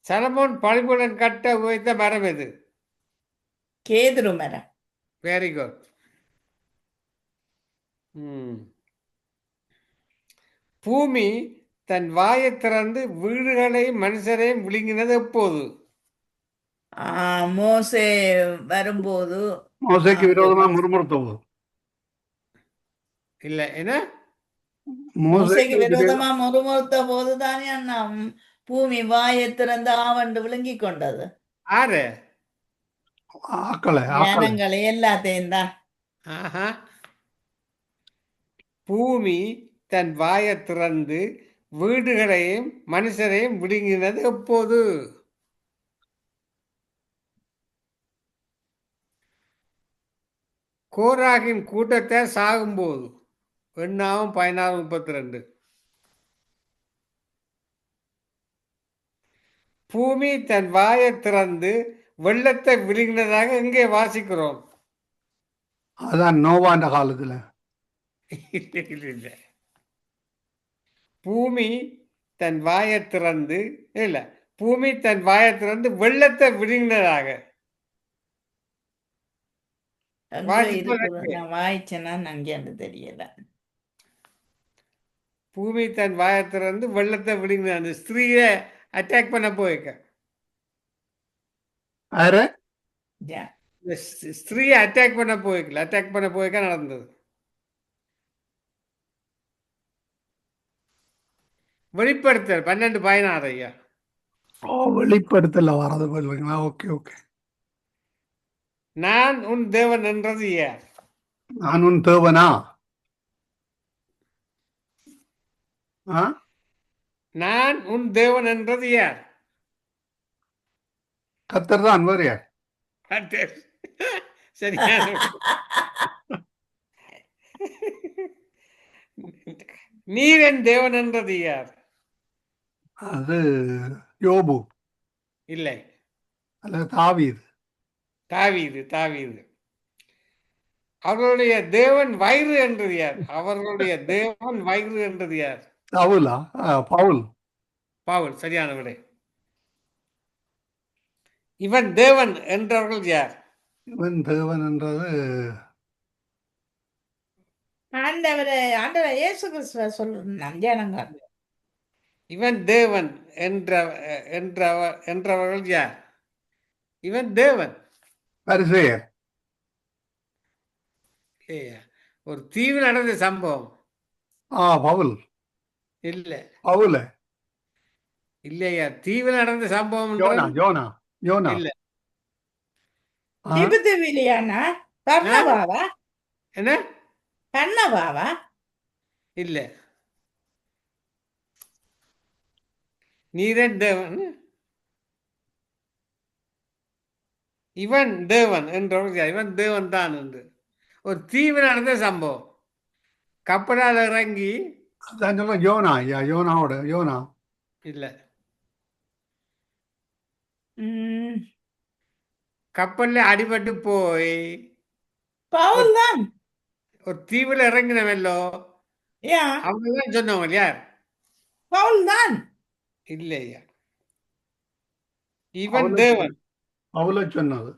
சலமோன் பழிபுடன் கட்ட உகைத்த மரம் எது? கேதுரு மரம். Very good. பூமி தன் வாயை திறந்து வீடுகளையும் மனுஷரையும் விழுங்கினது எப்போது? மோசே வரும்போது. மோசேக்கு விரோதமா முறுமுறுத்த போது. இல்ல. என்ன? மோசேக்கு விரோதமா முறுமுறுத்த போதுதானே அண்ணா பூமி வாயை திறந்து ஆவண்டு விழுங்கி கொண்டது. ஆறு ஆக்களை ஜனங்களை எல்லாத்தையும் தான். பூமி தன் வாயை திறந்து வீடுகளையும் மனுஷரையும் விழுங்கினது எப்போது? கோராகின் கூட்டத்தை சாகும்போது. எண்ணாவும் 16:32. பூமி தன் வாயை திறந்து வெள்ளத்தை விழுங்கினதாக எங்கே வாசிக்கிறோம்? அதான் நோவாண்ட காலத்துல. இல்லை. பூமி தன் வாயை திறந்து பூமி தன் வாயை திறந்து வெள்ளத்தை விழுங்கினதாக. வாய்ச்சனா நங்கன்னு தெரியல. பூமி தன் வாயை திறந்து வெள்ளத்தை விழுங்கின அந்த ஸ்திரீயை அட்டாக் பண்ண போயிருக்க. ஸ்திரீயை அட்டாக் பண்ண போயிருக்கல. அட்டாக் பண்ண போயிருக்க நடந்தது. வெளிப்படுத்தல் 12:16 ஐயா. வெளிப்படுத்தல வரது சொல்லுங்களா? Okay okay. நான் உன் தேவன் என்றது யார்? நான் உன் தேவனா? நான் உன் தேவன் என்றது யார்? கர்த்தர் தான். வேறு யார்? சரியான. நீர் என் தேவன் என்றது யார்? அது யோபு. இல்லை. அல்ல தாவீது. தாவீது. அவர்களுடைய தேவன் வயிறு என்றது யார்? அவர்களுடைய தேவன் வயிறு என்றது யார்? பவுலா? பவுல். சரியான விடை. இவன் தேவன் என்றவர்கள் யார்? இவன் தேவன் என்றது ஆண்டவரை இயேசு கிறிஸ்துவ சொல்லுங்க ஜனங்க. இவன் தேவன் என்றவர்கள் யார்? இவன் தேவன். பரிசேயர். ஒரு தீவில் நடந்த சம்பவம். பவுல். இல்ல. பவுல இல்லையா? தீவில் நடந்த சம்பவம். யோனா. இல்ல. திபுத்திவிலியானா? பர்னபாவா? என்ன? பர்னபாவா? இல்ல. நீரே தேவன், இவன் தேவன் என்றவர்கள் யார்? இவன் தேவன் தான் என்று ஒரு தீவு நடந்த சம்பவம். கப்பலால் இறங்கி அதான் சொல்ல யோனா ஐயா, யோனா இல்ல, ம், கப்பல்ல அடிபட்டு போய் பவுல் தான். ஒரு தீவுல இறங்கினவல்லோ, யா, அவங்க தான் சொன்னவங்க. யார்? பவுல் தான். இல்லையா, இவன் தேவன். பவுல சொன்னது.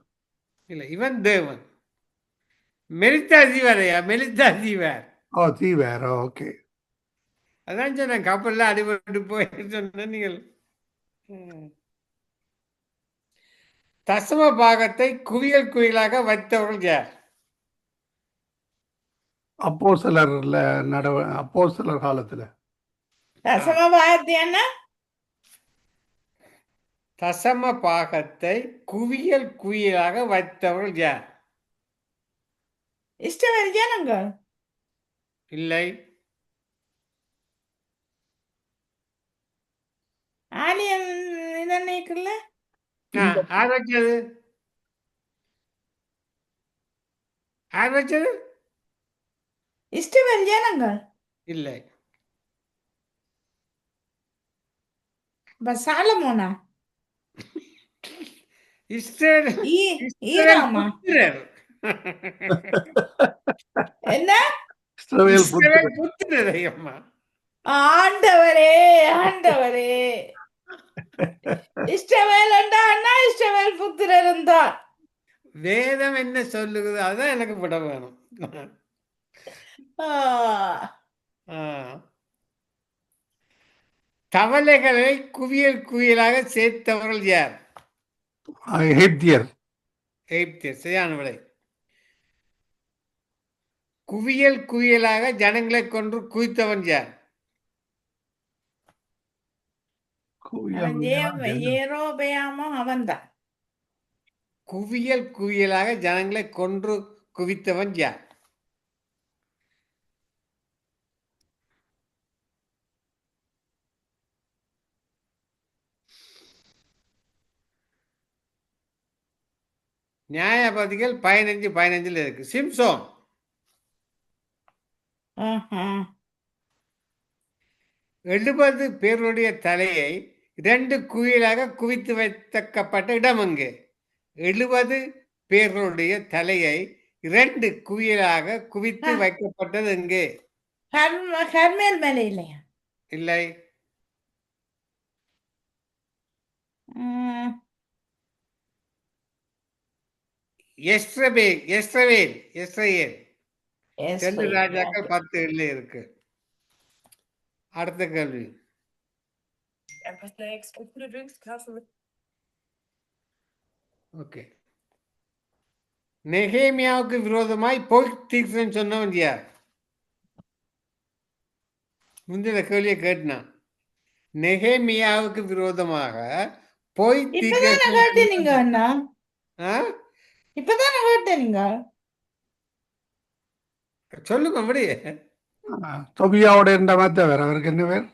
இல்ல, இவன் தேவன். மெலித்தா ஜீவாரையா, மெலித்தா ஜீவார். ஓ தீ வேற. ஓகே. அதான் சொன்னேன், கப்பல்ல அடிபட்டு போய் சொன்ன நீங்கள். ம். தசம பாகத்தை குவியல் குவியலாக வைத்தவர்கள் யார்? அப்போஸ்தலர் காலத்துல தசம பாகத்தை என்ன? தசம பாகத்தை குவியல் குவியலாக வைத்தவர்கள் யார்? இஷ்டவேல் ஜனங்கள். இல்லை. ஆலயம் இதன்னைக்குள்ள யார் வச்சது? யார் வச்சது? இஷ்டவேல் ஜனங்கள். இல்லை. அப்ப சாலமோனா? இஸ்ரேல் ஈராமா? புத்திரர். என்ன? இஸ்ரவேல் இஸ்ரவேல் புத்திரர் ஐயம்மா. ஆண்டவரே, ஆண்டவரே. இஷ்டவேல் என்றா இஷ்டவேல் புத்திரன் தான். வேதம் என்ன சொல்லுகிறது அதான் எனக்கு விட வேணும். ஆ, ஆ. தவளைகளை குவியல் குவியலாக சேர்த்தவர்கள் யார்? எகிப்தியர். எகிப்தியர். சரியான விடை. குவியல் குவியலாக ஜனங்களை கொன்று குவித்தவன் யார்? ஏரோபெயாமோ அவன்தான். குவியல் குவியலாக ஜனங்களை கொன்று குவித்தவன் யார்? நியாயபதிகள் 15:15 இருக்கு. சிம்சோன். ஆஹா. 70 பேருடைய தலையை 2 குவியலாக குவித்து வைக்கப்பட்ட இடம் எங்கே? 70 பேர்களுடைய தலையை 2 குவியலாக குவித்து வைக்கப்பட்டது எங்கே? கர்மேல் மேலே இல்லையா? இல்லை. எஸ்ரவேல். 2 ராஜாக்கள் 10 இருக்கு. அடுத்த கேள்வி. ஓகே. நெகேமியாவுக்கு விரோதமாய் பொய் தீர்க்கதரிசனம் சொன்னவன் யார்? முந்தின கேள்வியை கேட்டான். நெகேமியாவுக்கு விரோதமாக பொய் இப்பதானே கேட்டீங்க அண்ணா? ஆ? இப்பதானே கேட்டீங்க? சொல்லுங்க அப்படி. தொபியாவோட இருந்த மாதிரி வேற அவருக்கு என்ன பேர்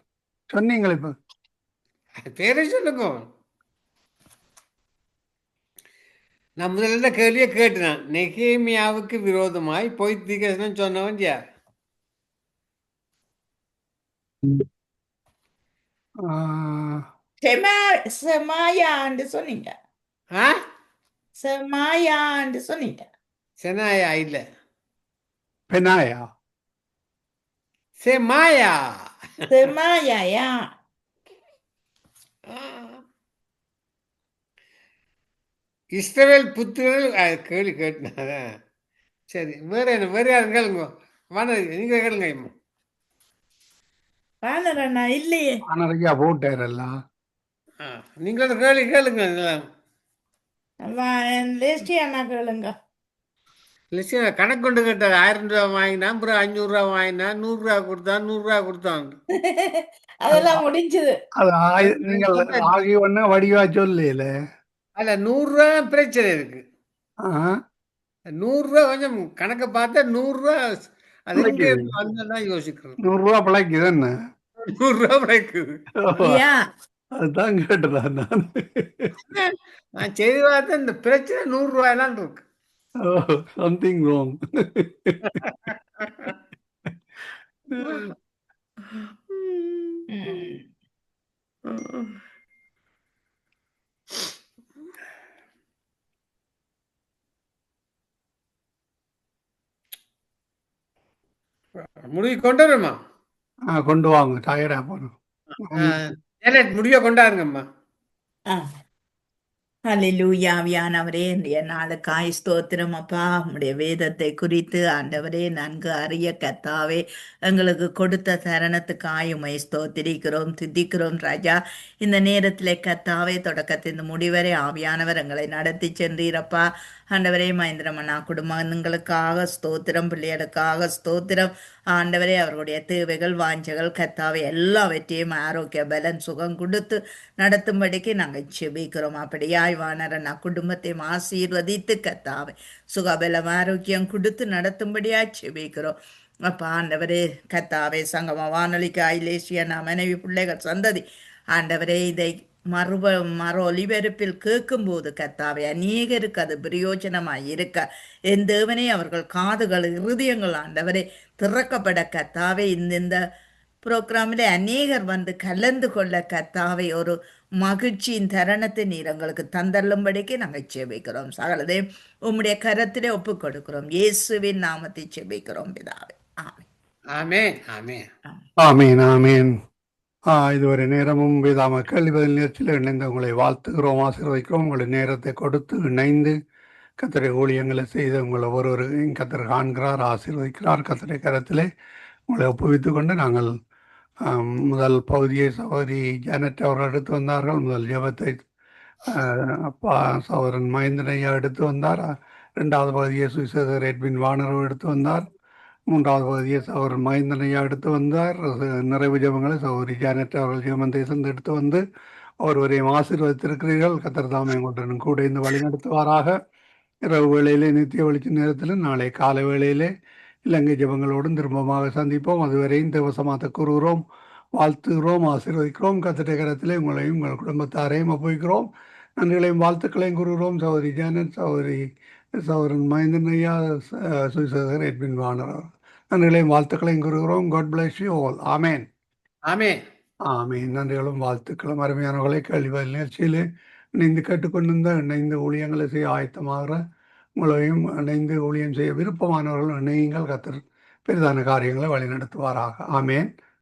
சொன்னீங்களே இப்ப? பேரை சொல்லுங்க. நான் முதல்ல கேள்வியை கேட்டான். நெகேமியாவுக்கு விரோதமாய் பொய் தீர்க்கதரிசனம் சொன்னவன் யார்? செமாயான்னு சொன்னீங்க. செமாயான்னு சொன்னீங்க. செனாயா இல்ல. பெனாயா. செமாயா. செமாயா. இஸ்ரவேல் புத்திரர்கள் கேள்வி கேட்டான. சரி, வேற என்ன? வேற யாரும் கேளுங்க. நீங்க கேளுங்க. வானரண்ணா இல்லையே. வானரையா போட்டாரெல்லாம். நீங்க கேள்வி கேளுங்க. அண்ணா கேளுங்க. கணக்கு கொண்டு கேட்டார். 1000 ரூபா வாங்கினா, அப்புறம் 500 ரூபா வாங்கினா, 100 ரூபா கொடுத்தான், 100 ரூபா கொடுத்தான். அதெல்லாம் முடிஞ்சது. அது நீங்கள் ஆகி ஒண்ணு வடிவா சொல்லல. அல்ல, 100 ரூபா பிரச்சனை இருக்கு. 100 ரூபா கொஞ்சம் கணக்கை பார்த்தா 100 ரூபா அது எங்க பிழைக்குது. இருந்து வந்ததுதான் யோசிக்கிறேன். 100 ரூபா பிழைக்குது என்ன? 100 ரூபா கிடைக்குது. யா அதுதான் கேட்டதான் நான். நான் செய்தி பார்த்தா இந்த பிரச்சனை 100 ரூபாயெல்லாம் இருக்கு. Something wrong. முடிவு கொண்டு வருமா? கொண்டு வாங்க, டயர்டா போகணும். ஜெனட் முடிய கொண்டாருங்கம்மா. ஹல்லேலூயா ஆவியானவரே, இன்றைய நாளுக்காய் ஸ்தோத்திரம் அப்பா. உம்முடைய வேதத்தை குறித்து ஆண்டவரே நன்கு அறிய கர்த்தாவே எங்களுக்கு கொடுத்த தருணத்துக்காய் உம்மை ஸ்தோத்திரிக்கிறோம், துதிக்கிறோம் ராஜா. இந்த நேரத்திலே கர்த்தாவே தொடக்கத்தின் முடிவரை ஆவியானவர் எங்களை நடத்தி சென்றீரப்பா. ஆண்டவரே மகேந்திரமண்ணா குடும்பங்களுக்காக ஸ்தோத்திரம், பிள்ளைகளுக்காக ஸ்தோத்திரம். ஆண்டவரே அவர்களுடைய தேவைகள் வாஞ்சைகள் கர்த்தாவே எல்லாவற்றையும் ஆரோக்கிய பலன் சுகம் கொடுத்து நடத்தும்படிக்கு நாங்கள் செபிக்கிறோம். அப்படியாய் வானரண்ணா குடும்பத்தையும் ஆசீர்வதித்து கர்த்தாவே சுகபலம் ஆரோக்கியம் கொடுத்து நடத்தும்படியாய் செபிக்கிறோம். அப்பா ஆண்டவரே கர்த்தாவே சங்கம வானொலிக்கு ஐலேசியா மனைவி பிள்ளைகள் சந்ததி ஆண்டவரே இதை மறு ஒலிபரப்பில் கேட்கும்போது கர்த்தாவே அநேகருக்கு அது பிரயோஜனமாய் இருக்க என் தேவனே அவர்கள் காதுகள் இருதயங்கள் ஆண்டவரே திறக்கப்பட கர்த்தாவே இந்த புரோகிராமில் அநேகர் வந்து கலந்து கொள்ள கர்த்தாவே ஒரு மகிழ்ச்சியின் தருணத்தை நீர் எங்களுக்கு தந்தள்ளும்படிக்கு நாங்கள் செபிக்கிறோம். சகலதையும் உம்முடைய கரத்திலே ஒப்புக் கொடுக்கிறோம். இயேசுவின் நாமத்தை செபிக்கிறோம் பிதாவே. ஆமென். ஆமென். ஆமென். ஆமீன், ஆமீன். இதுவரை நேரமும் வேதாம கேள்வி பதில் நிகழ்ச்சியில் இணைந்து உங்களை வாழ்த்துகிறோம், ஆசீர்வதிக்கிறோம். உங்களுடைய நேரத்தை கொடுத்து இணைந்து கத்தரை ஊழியங்களை செய்து உங்களை ஒருவரையும் கத்தர் காண்கிறார், ஆசீர்வதிக்கிறார். கத்தரை கரத்திலே உங்களை ஒப்புவித்து கொண்டு நாங்கள் முதல் பகுதியை சகோதரி ஜானட் அவர்கள் எடுத்து வந்தார்கள். முதல் ஜெபத்தை அப்பா சகோதரன் மகேந்திரையா எடுத்து வந்தார். 2வது பகுதியை சுவிசேஷர் எட்வின் வானரவு எடுத்து வந்தார். 3வது பகுதியை சகோதரன் மகேந்திரையா எடுத்து வந்தார். நிறைவு ஜெபங்களை சகோதரி ஜானட் அவர்கள் ஜெபம் தேசந்து எடுத்து வந்து ஒருவரையும் ஆசீர்வதித்திருக்கிறீர்கள். கத்தர் தாமே எங்களுடன் கூட இந்த வழி நடத்துவாராக. இரவு வேளையிலே நித்திய வெளிச்ச நேரத்திலும் நாளை காலை வேளையிலே இலங்கை ஜெபங்களோடும் திரும்பமாக சந்திப்போம். அதுவரையும் தேவசமாத்த கூறுகிறோம், வாழ்த்துகிறோம், ஆசீர்வதிக்கிறோம். கத்தரை கரத்திலே உங்களையும் உங்கள் குடும்பத்தாரையும் ஒப்புவிக்கிறோம். நன்றிகளையும் வாழ்த்துக்களையும் கூறுகிறோம். சகோதரி ஜானட், சகோதரன் மகேந்திரன் ஐயா, சுவிசேஷர் எட்வின் வானர், நன்றிகளையும் வாழ்த்துக்களையும் கூறுகிறோம். God bless you all. Amen. Amen. ஆமீன். நன்றிகளும் வாழ்த்துக்களும். அருமையானவர்களை கேள்வி பதில் நிகழ்ச்சியிலே இணைந்து கேட்டுக்கொண்டிருந்த இணைந்து ஊழியங்களை செய்ய ஆயத்தமாகிற உங்களையும் இணைந்து ஊழியம் செய்ய விருப்பமானவர்கள் இணையுங்கள். கத்தர் பெரிதான காரியங்களை வழிநடத்துவாராக. ஆமேன்.